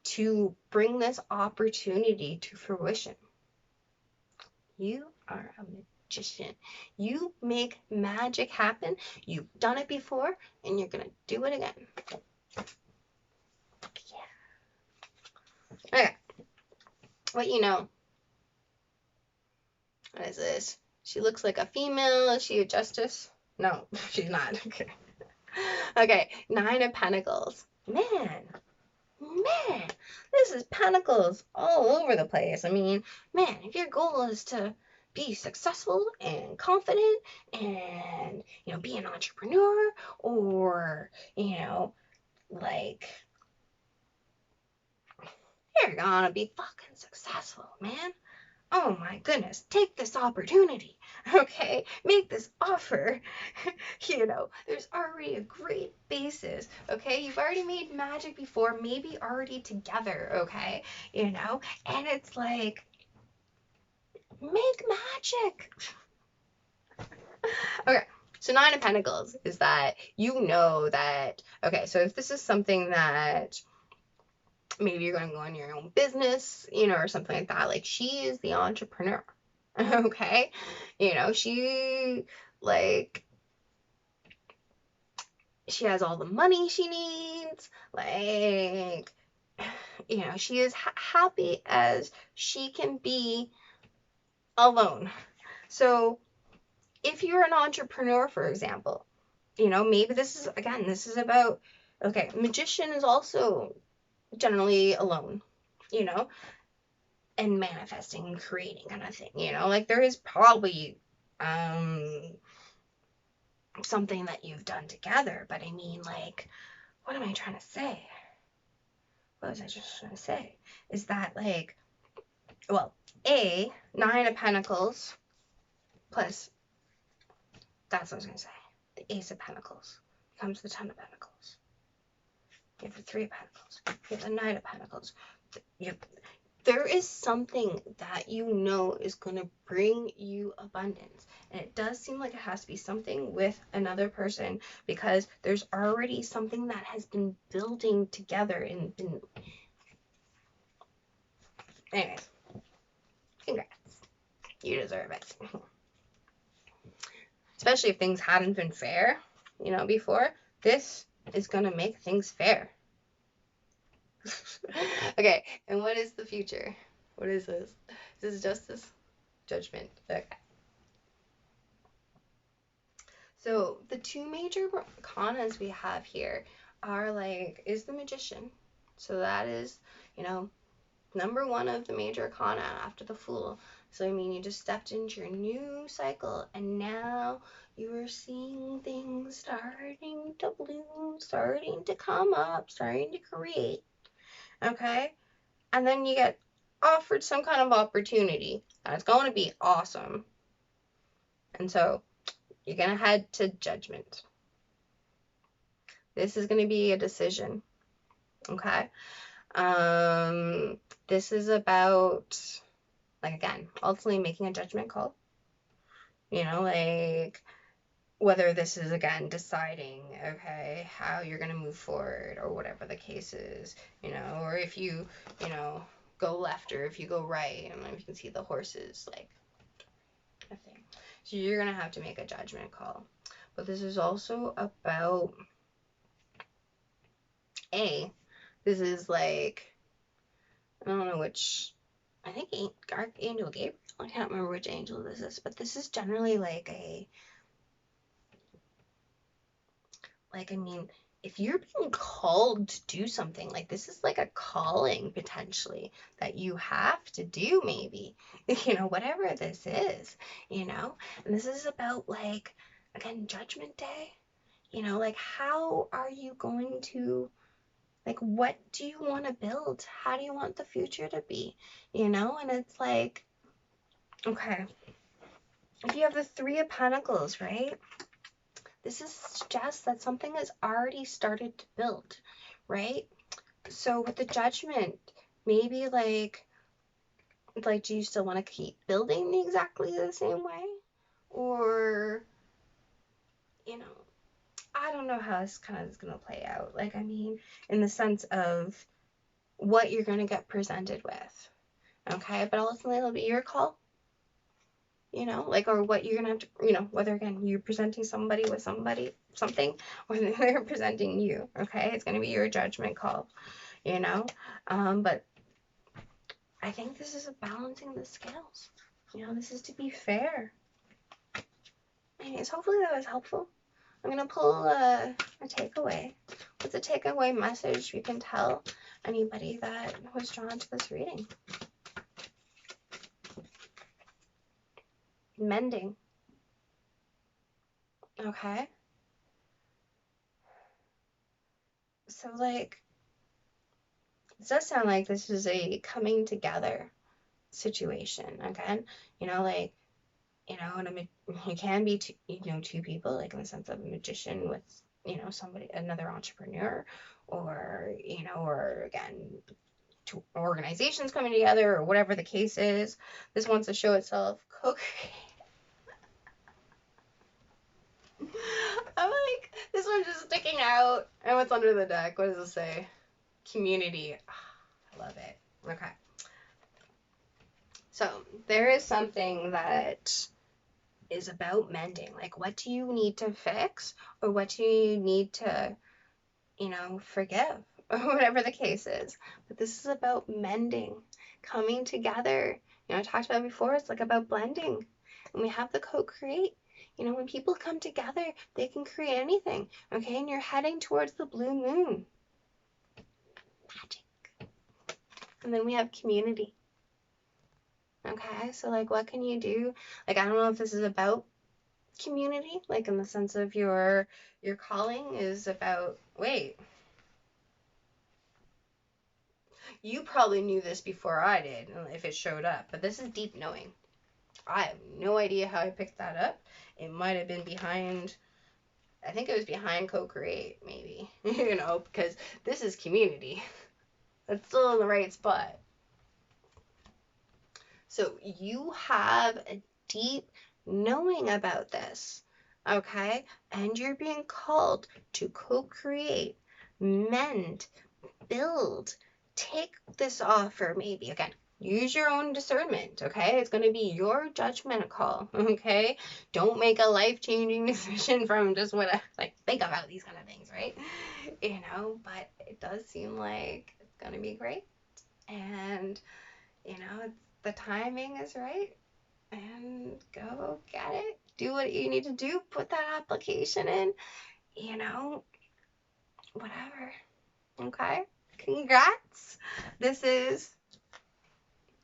to bring this opportunity to fruition. You are a magician. You make magic happen. You've done it before, and you're going to do it again. Yeah. Okay. What What is this? She looks like a female. Is she a justice? No, she's not. Okay. Okay, Nine of Pentacles. Man, this is pentacles all over the place. I mean, man, if your goal is to be successful and confident and, be an entrepreneur, or, like, you're gonna be fucking successful, man. Oh my goodness, take this opportunity, okay? Make this offer. There's already a great basis, okay? You've already made magic before, maybe already together, okay? And it's like, make magic. Okay, so Nine of Pentacles is that that, okay, so if this is something that maybe you're going to go on your own business, or something like that. Like, she is the entrepreneur, okay? She, like, she has all the money she needs. Like, she is happy as she can be alone. So, if you're an entrepreneur, for example, maybe this is about, okay, magician is also generally alone, and manifesting and creating kind of thing, like there is probably something that you've done together, but I mean, like, what am I trying to say? What was I just trying to say? Is that, like, well, Nine of Pentacles plus, that's what I was going to say, the Ace of Pentacles becomes the Ten of Pentacles. You have the Three of Pentacles. You have the Knight of Pentacles. There is something that is going to bring you abundance. And it does seem like it has to be something with another person, because there's already something that has been building together and been... Anyways, congrats. You deserve it. Especially if things hadn't been fair, before. This is going to make things fair. Okay, and what is the future? What is this? Is this justice? Judgment. Okay. So the two major arcanas we have here are, like, is the Magician. So that is, number one of the major arcana after the Fool. So, I mean, you just stepped into your new cycle, and now you are seeing things starting to bloom, starting to come up, starting to create. Okay? And then you get offered some kind of opportunity, and it's going to be awesome. And so you're going to head to Judgment. This is going to be a decision. Okay? This is about, like, again, ultimately making a judgment call. Like, whether this is, again, deciding, okay, how you're going to move forward, or whatever the case is, or if you, go left, or if you go right, and you can see the horses, like, a thing. So you're going to have to make a judgment call. but this is also about this is like, I don't know which, I think Archangel Gabriel, I can't remember which angel this is, but this is generally like I mean, if you're being called to do something, like this is like a calling potentially that you have to do, maybe, whatever this is, and this is about, like, again, Judgment Day, like, how are you going to, like, what do you want to build? How do you want the future to be? And it's like, okay, if you have the Three of Pentacles, right? This is suggests that something has already started to build, right? So with the Judgment, maybe like do you still want to keep building exactly the same way? Or, I don't know how this kind of is going to play out. Like, I mean, in the sense of what you're going to get presented with. Okay, but ultimately it'll be your call, or what you're gonna have to, whether, again, you're presenting somebody with something, or they're presenting you. Okay, it's gonna be your judgment call, but I think this is a balancing the scales. This is to be fair. Anyways, hopefully that was helpful. I'm gonna pull a takeaway. What's a takeaway message you can tell anybody that was drawn to this reading? Mending. Okay. So, like, it does sound like this is a coming together situation. Again, like, and it can be two people, like in the sense of a magician with, somebody, another entrepreneur, or, or again, two organizations coming together, or whatever the case is. This wants to show itself co-create. I'm like, this one's just sticking out. And what's under the deck? What does it say? Community. I love it. Okay. So there is something that is about mending. Like, what do you need to fix, or what do you need to, forgive, or whatever the case is. But this is about mending, coming together. I talked about it before, it's like about blending. And we have the co-create. When people come together, they can create anything. Okay, and you're heading towards the blue moon. Magic. And then we have community. Okay, so, like, what can you do? Like, I don't know if this is about community, like in the sense of your calling is about, wait, you probably knew this before I did, if it showed up, but this is deep knowing. I have no idea how I picked that up. It might have been behind, I think it was behind co-create, maybe, because this is community. That's still in the right spot. So you have a deep knowing about this, okay? And you're being called to co-create, mend, build, take this offer, maybe. Again, use your own discernment, okay? It's going to be your judgment call, okay? Don't make a life-changing decision from just what think about these kind of things, right? But it does seem like it's going to be great. And, the timing is right. And go get it. Do what you need to do. Put that application in. Whatever. Okay? Congrats. This is,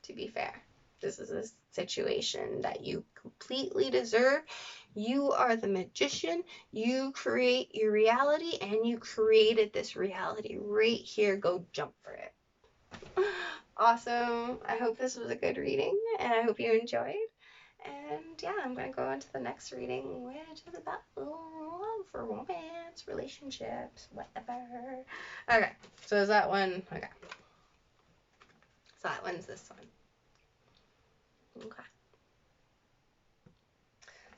to be fair, this is a situation that you completely deserve. You are the magician. You create your reality, and you created this reality right here. Go jump for it. Awesome. I hope this was a good reading, and I hope you enjoyed. And yeah, I'm going to go on to the next reading, which is about love, romance, relationships, whatever. Okay, so is that one? Okay. So that one's this one. Okay.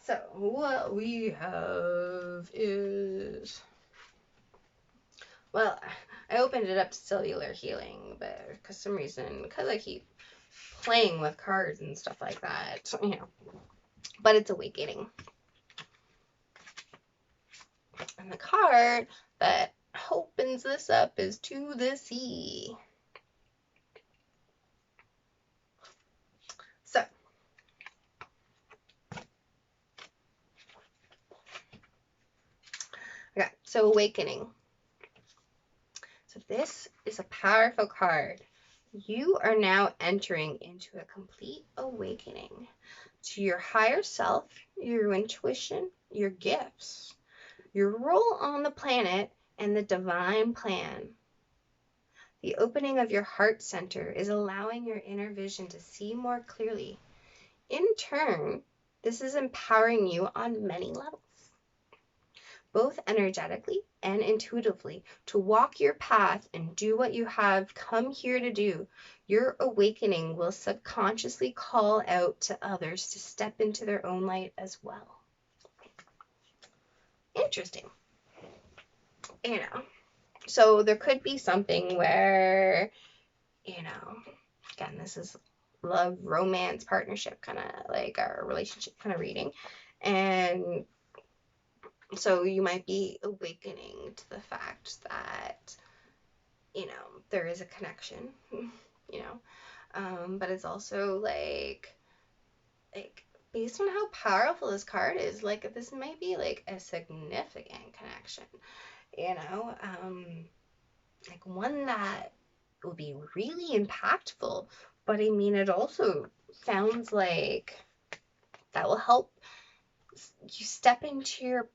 So what we have is, well, I opened it up to cellular healing, but for some reason, because I keep playing with cards and stuff like that, but it's awakening. And the card that opens this up is To the Sea. So, okay, so Awakening. So this is a powerful card. You are now entering into a complete awakening to your higher self, your intuition, your gifts, your role on the planet, and the divine plan. The opening of your heart center is allowing your inner vision to see more clearly. In turn, this is empowering you on many levels, both energetically and intuitively, to walk your path and do what you have come here to do. Your awakening will subconsciously call out to others to step into their own light as well. Interesting. You know, so there could be something where, again, this is love, romance, partnership, kind of like our relationship kind of reading. And so you might be awakening to the fact that, there is a connection, but it's also like based on how powerful this card is, like this might be like a significant connection, like one that will be really impactful. But I mean, it also sounds like that will help you step into your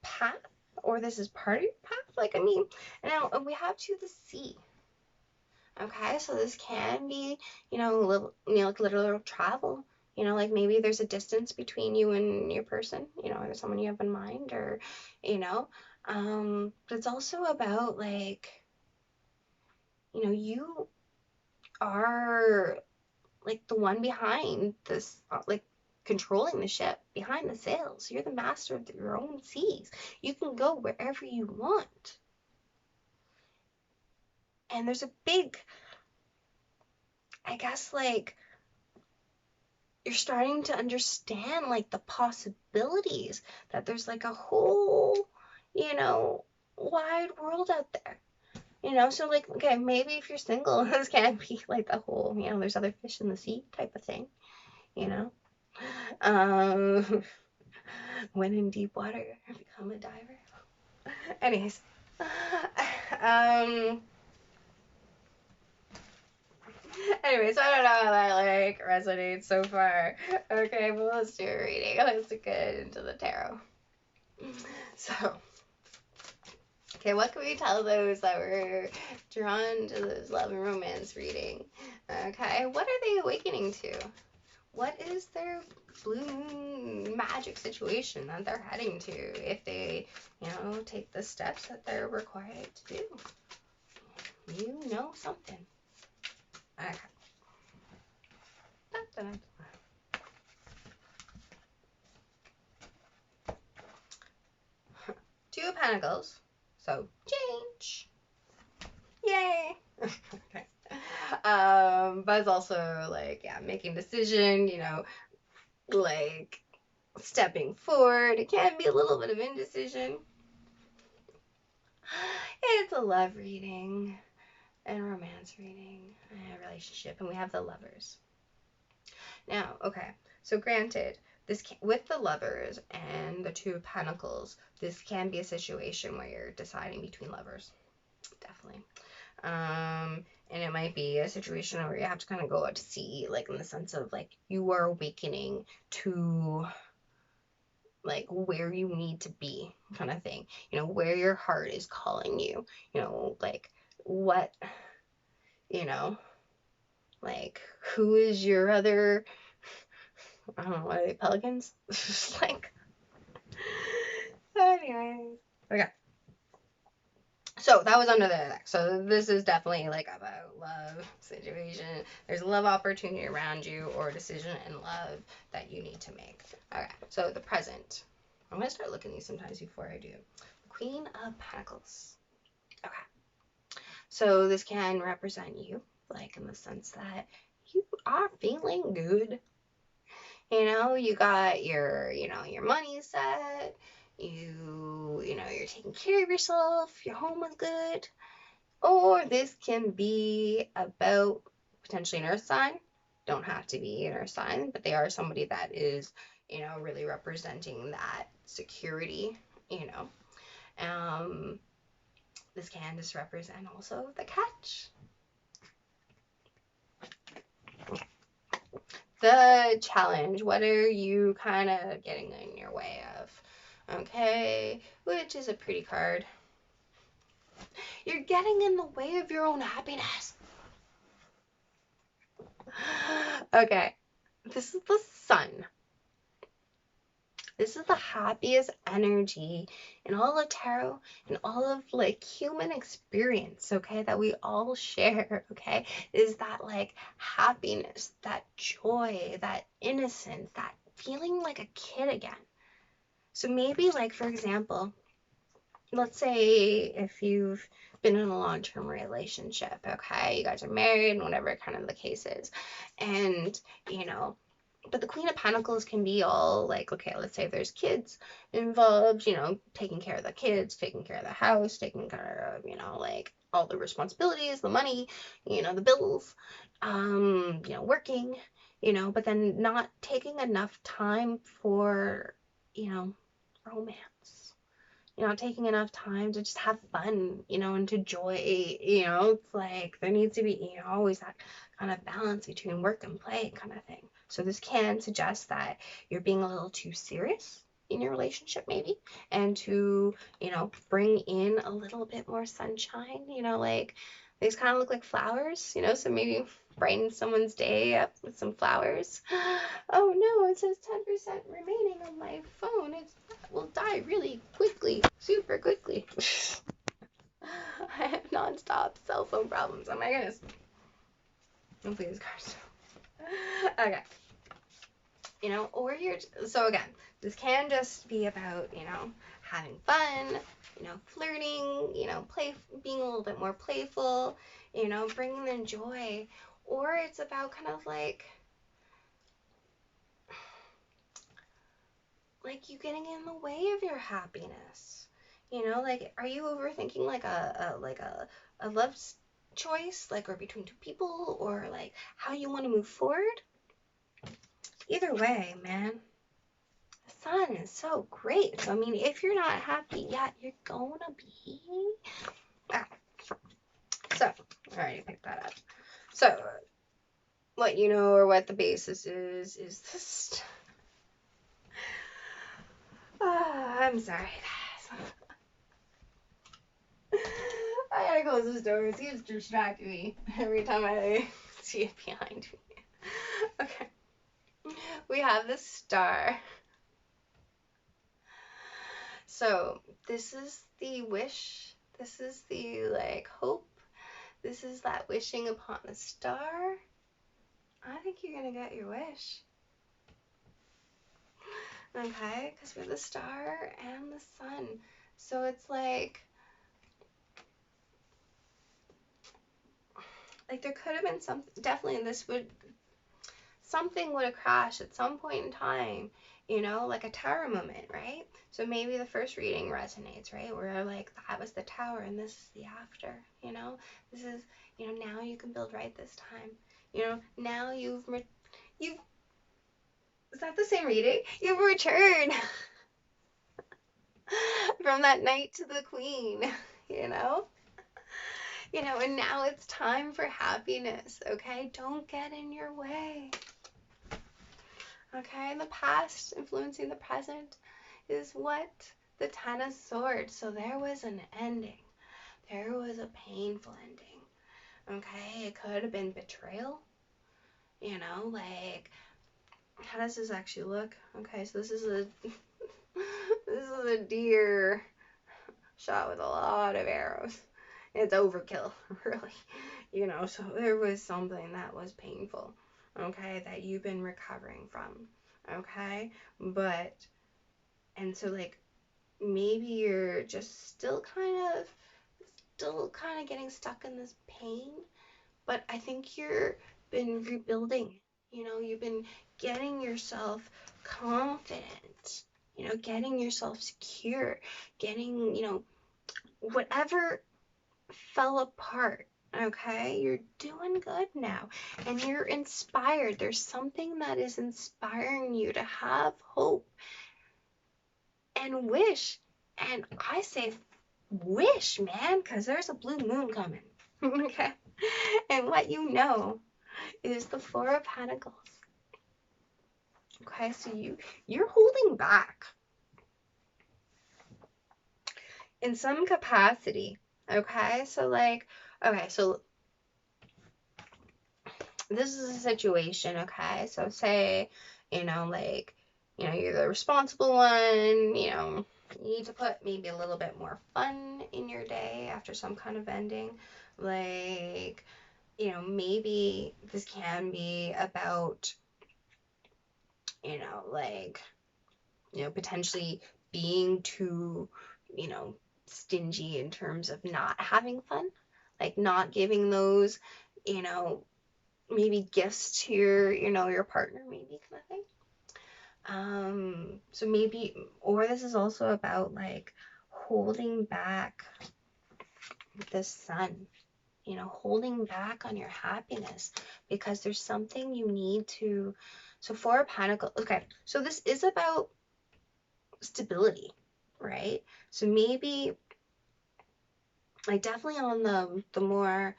path, or this is part of your path. Like, I mean, now we have To the Sea. Okay, so this can be, like literal travel. Like maybe there's a distance between you and your person, or someone you have in mind, or, but it's also about like, you are like the one behind this, like controlling the ship behind the sails. You're the master of your own seas. You can go wherever you want. And there's a big, I guess, like, you're starting to understand like the possibilities, that there's like a whole, wide world out there. So like, okay, maybe if you're single, this can't be like the whole, there's other fish in the sea type of thing, you know. When in deep water, become a diver. Anyways, anyways, I don't know how that like resonates so far. Okay, but let's do a reading. Let's get into the tarot. So, okay, what can we tell those that were drawn to this love and romance reading? Okay, what are they awakening to? What is their blue moon magic situation that they're heading to if they, take the steps that they're required to do? Something. Okay. Two of Pentacles. So, change. Yay. Okay. But it's also like, yeah, making decision, like stepping forward. It can be a little bit of indecision. It's a love reading and romance reading and a relationship, and we have the Lovers. Now, okay, so granted, this with the Lovers and the Two of Pentacles, this can be a situation where you're deciding between lovers, definitely. And it might be a situation where you have to kind of go out to sea, like in the sense of like you are awakening to like where you need to be, kind of thing, where your heart is calling you, like what, like who is your other, I don't know, what are they, pelicans? Like, anyways, okay. So that was under the deck. So this is definitely like about love situation. There's a love opportunity around you, or a decision in love that you need to make. Okay, so the present. I'm going to start looking at these sometimes before I do. Queen of Pentacles. Okay. So this can represent you, like in the sense that you are feeling good. You got your, your money set. you're taking care of yourself, your home is good. Or this can be about potentially an earth sign. Don't have to be an earth sign, but they are somebody that is, really representing that security, you know. Um, this can just represent also the catch. The challenge. What are you kind of getting in your way of? Okay, which is a pretty card. You're getting in the way of your own happiness. Okay, this is the sun. This is the happiest energy in all of tarot and all of like human experience, okay, that we all share, okay, is that like happiness, that joy, that innocence, that feeling like a kid again. So maybe, like, for example, let's say if you've been in a long-term relationship, okay, you guys are married and whatever kind of the case is, and but the Queen of Pentacles can be all like, okay, let's say there's kids involved, taking care of the kids, taking care of the house, taking care of, like all the responsibilities, the money, the bills, working, but then not taking enough time for, romance. Taking enough time to just have fun, and to joy, it's like there needs to be, always that kind of balance between work and play kind of thing. So this can suggest that you're being a little too serious in your relationship maybe, and to, bring in a little bit more sunshine, like these kind of look like flowers, so maybe brighten someone's day up with some flowers. Oh no, it says 10% remaining on my phone. It will die really quickly, super quickly. I have non-stop cell phone problems. Oh my goodness. Hopefully this card's okay. Or so again, this can just be about, having fun, flirting, being a little bit more playful, bringing in joy. Or it's about kind of like you getting in the way of your happiness. Like, are you overthinking like a love choice, like, or between two people, or like how you want to move forward? Either way, man, the sun is so great. So I mean, if you're not happy yet, you're gonna be. Ah. So I already picked that up. So what or what the basis is this. I'm sorry, guys. I gotta close this door. It keeps distracting me every time I see it behind me. Okay. We have the star. So this is the wish. This is the like hope. This is that wishing upon a star. I think you're gonna get your wish. Okay, because we have the star and the sun. So it's like there could have been something, definitely something would have crashed at some point in time, like a tower moment, right? So maybe the first reading resonates, right? Where like that was the tower and this is the after, this is, now you can build right this time, now you've, is that the same reading? You've returned from that knight to the queen, and now it's time for happiness, okay? Don't get in your way. Okay, the past influencing the present is what? The Ten of Swords. So there was an ending. There was a painful ending. Okay, it could have been betrayal. Like, how does this actually look? Okay, so this is a this is a deer shot with a lot of arrows. It's overkill, really. So there was something that was painful, okay, that you've been recovering from, okay? And so, like, maybe you're just still kind of getting stuck in this pain, but I think you've been rebuilding, you've been getting yourself confident, getting yourself secure, getting, whatever fell apart. Okay, you're doing good now and you're inspired. There's something that is inspiring you to have hope and wish. And I say wish, man, because there's a blue moon coming. Okay, and what is the Four of Pentacles. Okay, so you're holding back in some capacity. Okay, so so this is a situation. Okay, so say, you're the responsible one. You need to put maybe a little bit more fun in your day after some kind of ending. Like, maybe this can be about, potentially being too, stingy in terms of not having fun, like not giving those, maybe gifts to your partner, maybe, kind of thing. So maybe, or this is also about like holding back the sun, holding back on your happiness because there's something you need to. So Four of Pentacles, okay, so this is about stability, right? So maybe, like, definitely on the more,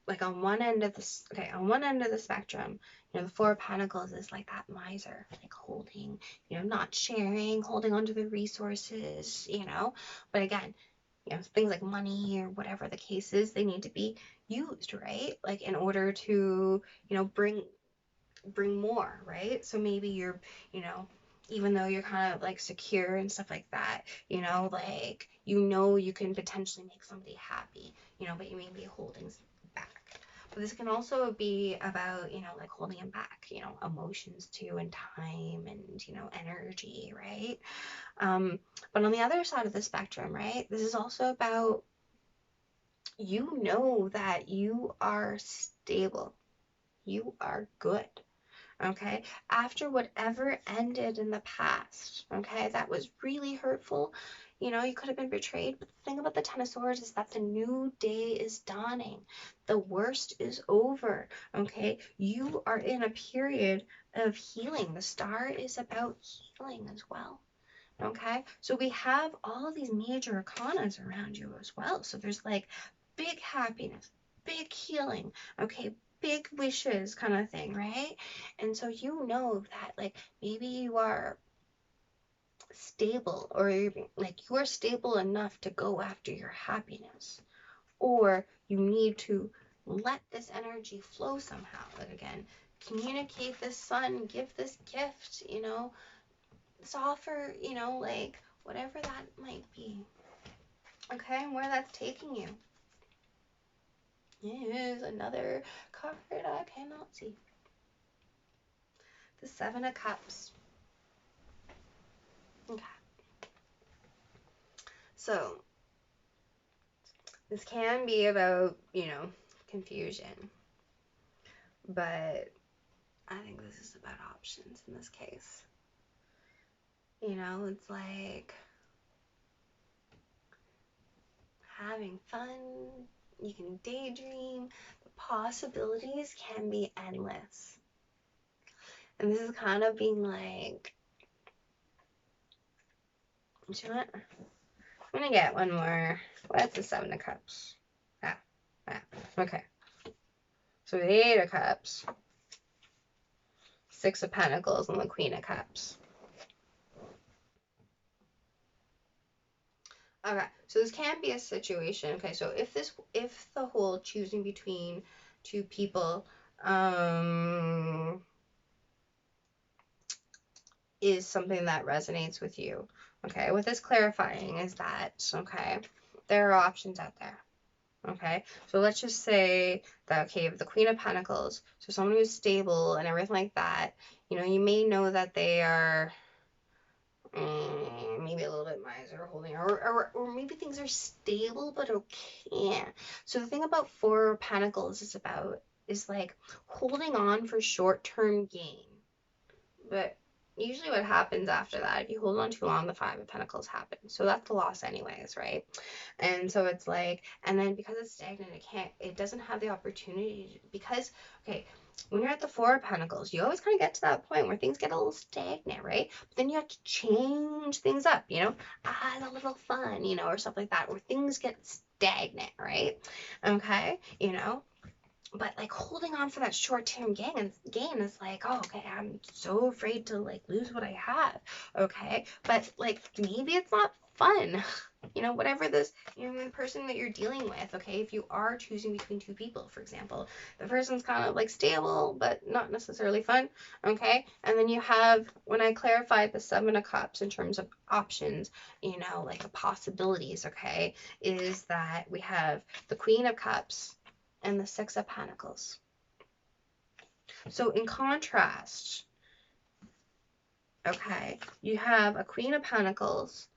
like on one end of the spectrum, the Four of Pentacles is like that miser, like holding, not sharing, holding onto the resources, but again, things like money or whatever the case is, they need to be used, right? Like in order to, bring more, right? So maybe you're, even though you're kind of like secure and stuff like that, like, you can potentially make somebody happy, but you may be holding back. But this can also be about, like holding them back, emotions too, and time and, energy, right? But on the other side of the spectrum, right, this is also about, that you are stable, you are good. Okay, after whatever ended in the past, okay, that was really hurtful. You could have been betrayed, but the thing about the Ten of Swords is that the new day is dawning. The worst is over, okay? You are in a period of healing. The star is about healing as well, okay? So we have all of these major arcanas around you as well. So there's like big happiness, big healing, okay? Big wishes kind of thing, right? And so that like maybe you are stable, or like you're stable enough to go after your happiness, or you need to let this energy flow somehow. Like again, communicate this sun, give this gift, this offer, like whatever that might be. Okay, and where that's taking you is another card I cannot see. The Seven of Cups. Okay. So, this can be about, confusion. But I think this is about options in this case. It's like having fun. You can daydream. The possibilities can be endless. And this is kind of being like, you know what? I'm gonna get one more. What's the Seven of Cups? Okay. So the Eight of Cups, Six of Pentacles, and the Queen of Cups. Okay, so this can be a situation. Okay, so if the whole choosing between two people is something that resonates with you, okay, what this clarifying is that, okay, there are options out there. Okay, so let's just say that, okay, the Queen of Pentacles, so someone who's stable and everything like that, you may know that they are maybe a little bit miser holding, or maybe things are stable but okay. So the thing about Four of Pentacles is like holding on for short-term gain, but usually what happens after that, if you hold on too long, the Five of Pentacles happens. So that's the loss anyways, right? And so it's like, and then because it's stagnant, it doesn't have the opportunity because, okay, when you're at the Four of Pentacles, you always kind of get to that point where things get a little stagnant, right? But then you have to change things up, add a little fun, or stuff like that, where things get stagnant, right? Okay, but like holding on for that short-term gain is like, oh, okay, I'm so afraid to like lose what I have. Okay, but like maybe it's not fun. Whatever this the person that you're dealing with. Okay, if you are choosing between two people, for example, the person's kind of like stable but not necessarily fun. Okay, and then you have, when I clarified the Seven of Cups in terms of options, like possibilities, okay, is that we have the Queen of Cups and the Six of Pentacles. So in contrast, okay, you have a Queen of Pentacles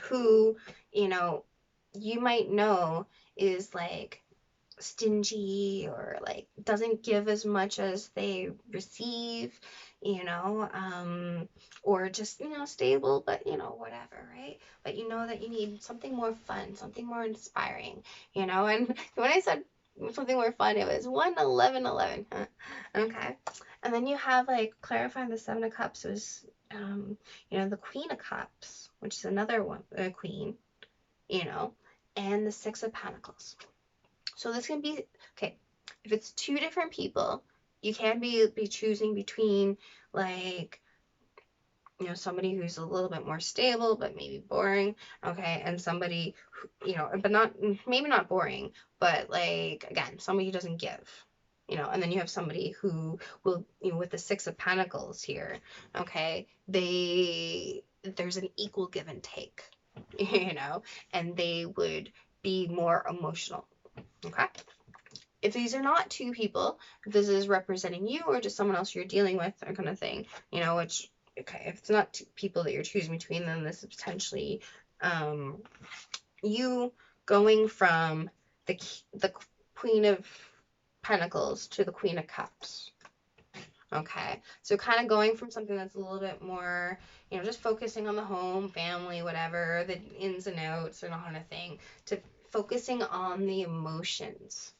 who, you might know is like stingy or like doesn't give as much as they receive, or just, stable, but whatever, right? But that you need something more fun, something more inspiring, and when I said something more fun, it was 1-11-11. Okay. And then you have like clarifying the Seven of Cups was the Queen of Cups, which is another one, a queen, and the Six of Pentacles. So this can be, okay, if it's two different people, you can be choosing between like, somebody who's a little bit more stable, but maybe boring, okay, and somebody, who, but not, maybe not boring, but like, again, somebody who doesn't give, and then you have somebody who will, with the Six of Pentacles here, okay, there's an equal give and take, and they would be more emotional, okay? If these are not two people, if this is representing you or just someone else you're dealing with, or kind of thing, which, okay, if it's not two people that you're choosing between, then this is potentially you going from the Queen of Pentacles to the Queen of Cups. Okay, so kind of going from something that's a little bit more, just focusing on the home, family, whatever, the ins and outs, and all kind of thing, to focusing on the emotions.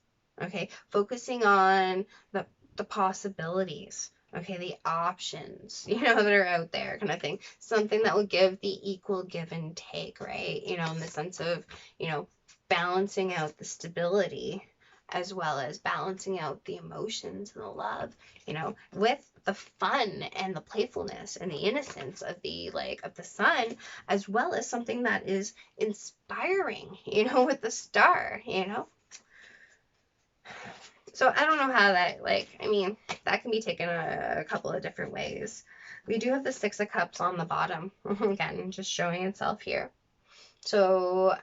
Okay, focusing on the possibilities. Okay, the options, that are out there, kind of thing. Something that will give the equal give and take, right? In the sense of, balancing out the stability as well as balancing out the emotions and the love, with the fun and the playfulness and the innocence of the sun, as well as something that is inspiring, with the star, So I don't know how that, that can be taken a couple of different ways. We do have the Six of Cups on the bottom, again, just showing itself here. So,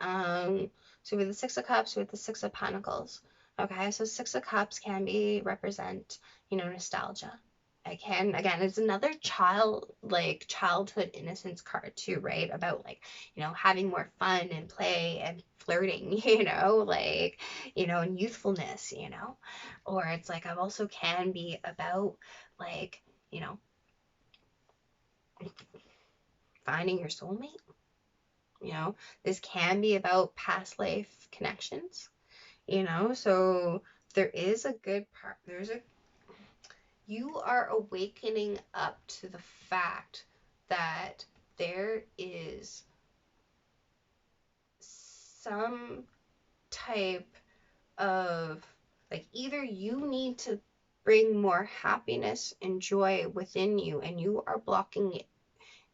with the Six of Cups, with the Six of Pentacles, okay, so Six of Cups can represent, nostalgia. Again, it's another childhood innocence card too, right? About having more fun and play and flirting, and youthfulness, or it's like I've also can be about you know, finding your soulmate. This can be about past life connections, so there is a good part. You are awakening up to the fact that there is some type of, either you need to bring more happiness and joy within you and you are blocking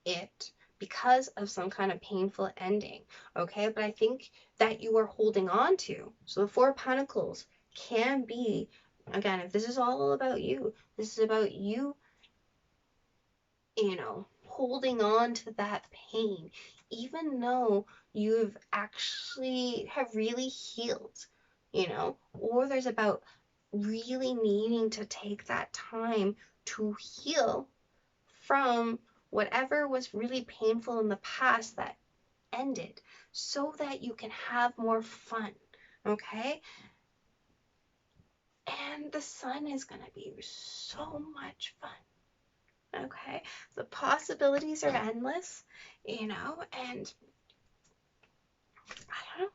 it because of some kind of painful ending, okay? But I think that you are holding on to. So the Four of Pentacles can be, again, if this is all about you, this is about you, holding on to that pain, even though you've actually have really healed, or there's about really needing to take that time to heal from whatever was really painful in the past that ended, so that you can have more fun, okay? And the sun is going to be so much fun. Okay, the possibilities are endless, and I don't know.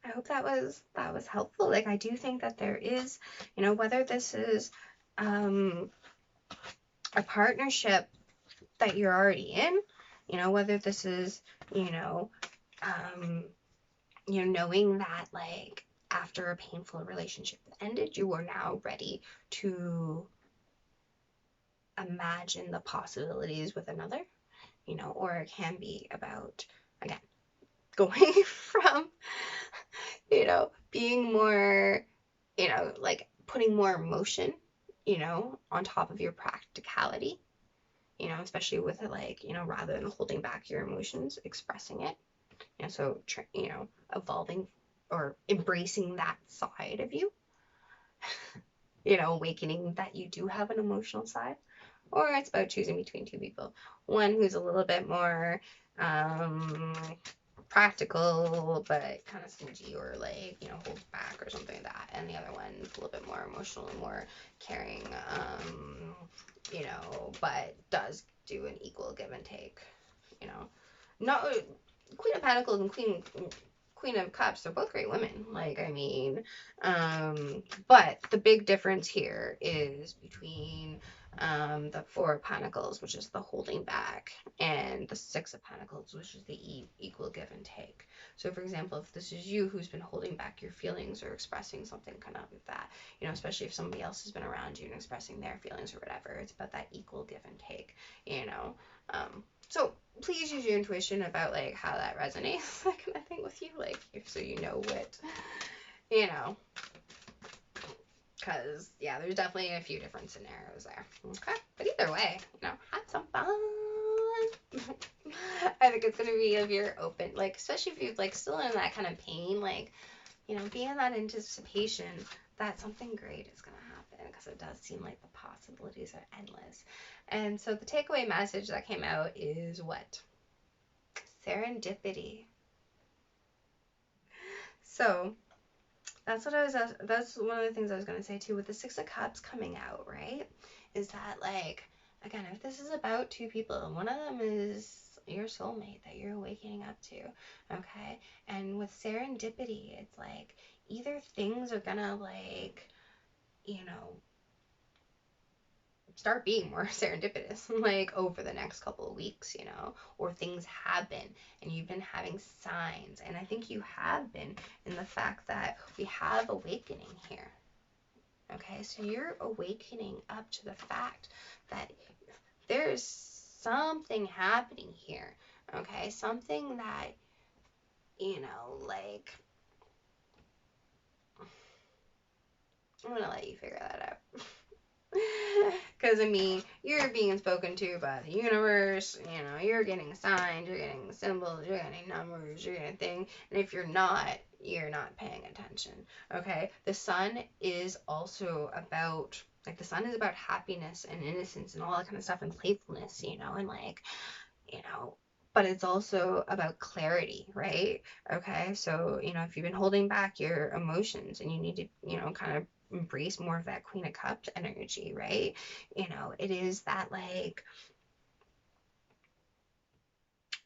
I hope that was helpful. Like, I do think that there is, whether this is um, a partnership that you're already in, whether this is, you know, um, knowing that, like, after a painful relationship ended, you are now ready to imagine the possibilities with another, or it can be about, again, going from, being more, like putting more emotion, on top of your practicality, especially with it, like, rather than holding back your emotions, expressing it, so, evolving or embracing that side of you, awakening that you do have an emotional side. Or it's about choosing between two people. One who's a little bit more practical, but kind of stingy, or like, holds back or something like that. And the other one's a little bit more emotional and more caring, but does do an equal give and take, Not Queen of Pentacles and Queen of Cups are both great women. Like, I mean, but the big difference here is between the Four of Pentacles, which is the holding back, and the Six of Pentacles, which is the equal give and take. So, for example, if this is you who's been holding back your feelings or expressing something kind of like that, especially if somebody else has been around you and expressing their feelings or whatever, it's about that equal give and take, So please use your intuition about, like, how that resonates, that kind of thing with you, like, so you know what, because, yeah, there's definitely a few different scenarios there. Okay, but either way, have some fun. I think it's gonna be, if you're open, like, especially if you're, like, still in that kind of pain, like, be in that anticipation that something great is gonna happen, because it does seem like the possibilities are endless. And so the takeaway message that came out is what? Serendipity. So that's one of the things I was going to say too, with the Six of Cups coming out, right? Is that, like, again, if this is about two people and one of them is your soulmate that you're waking up to, okay? And with serendipity, it's like either things are gonna, like, start being more serendipitous, like, over the next couple of weeks, or things have been, and you've been having signs, and I think you have been, in the fact that we have awakening here. Okay, so you're awakening up to the fact that there's something happening here. Okay, something that, like, I'm gonna let you figure that out. Because, I mean, you're being spoken to by the universe, you're getting signs, you're getting symbols, you're getting numbers, you're getting things, and if you're not paying attention, okay? The sun is also about, like, the sun is about happiness and innocence and all that kind of stuff, and playfulness, and, like, but it's also about clarity, right? Okay, so, if you've been holding back your emotions and you need to, kind of embrace more of that Queen of Cups energy, right? It is that, like,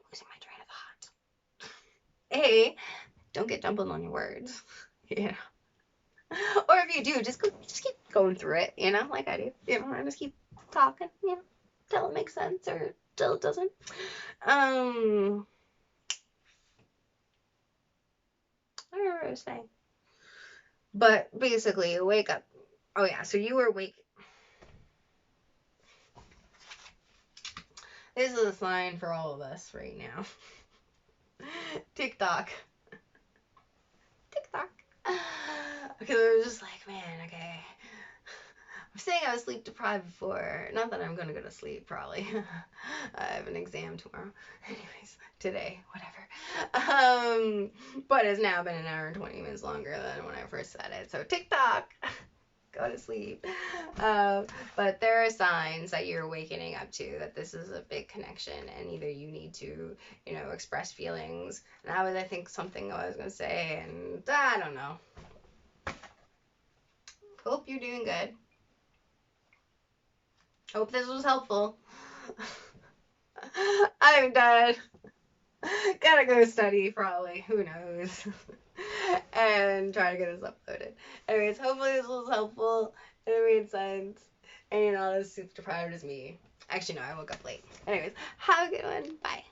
losing my train of thought. A, don't get jumbled on your words. Yeah. Or if you do, just keep going through it, like I do. And just keep talking, till it makes sense or till it doesn't. I don't remember what I was saying. But basically, wake up. Oh yeah, so you were awake. This is a sign for all of us right now. TikTok. Okay, I was just like, man, okay. I'm saying I was sleep deprived before. Not that I'm gonna go to sleep, probably. I have an exam tomorrow. Anyways, today, whatever. But it's now been an hour and 20 minutes longer than when I first said it. So TikTok. Go to sleep. But there are signs that you're wakening up to, that this is a big connection, and either you need to, express feelings. And that was, I think, something I was going to say, and I don't know. Hope you're doing good. Hope this was helpful. I'm done. Gotta go study, probably. Who knows? And try to get this uploaded. Anyways, hopefully this was helpful and it made sense. And you're not as super deprived as me. Actually, no, I woke up late. Anyways, have a good one. Bye.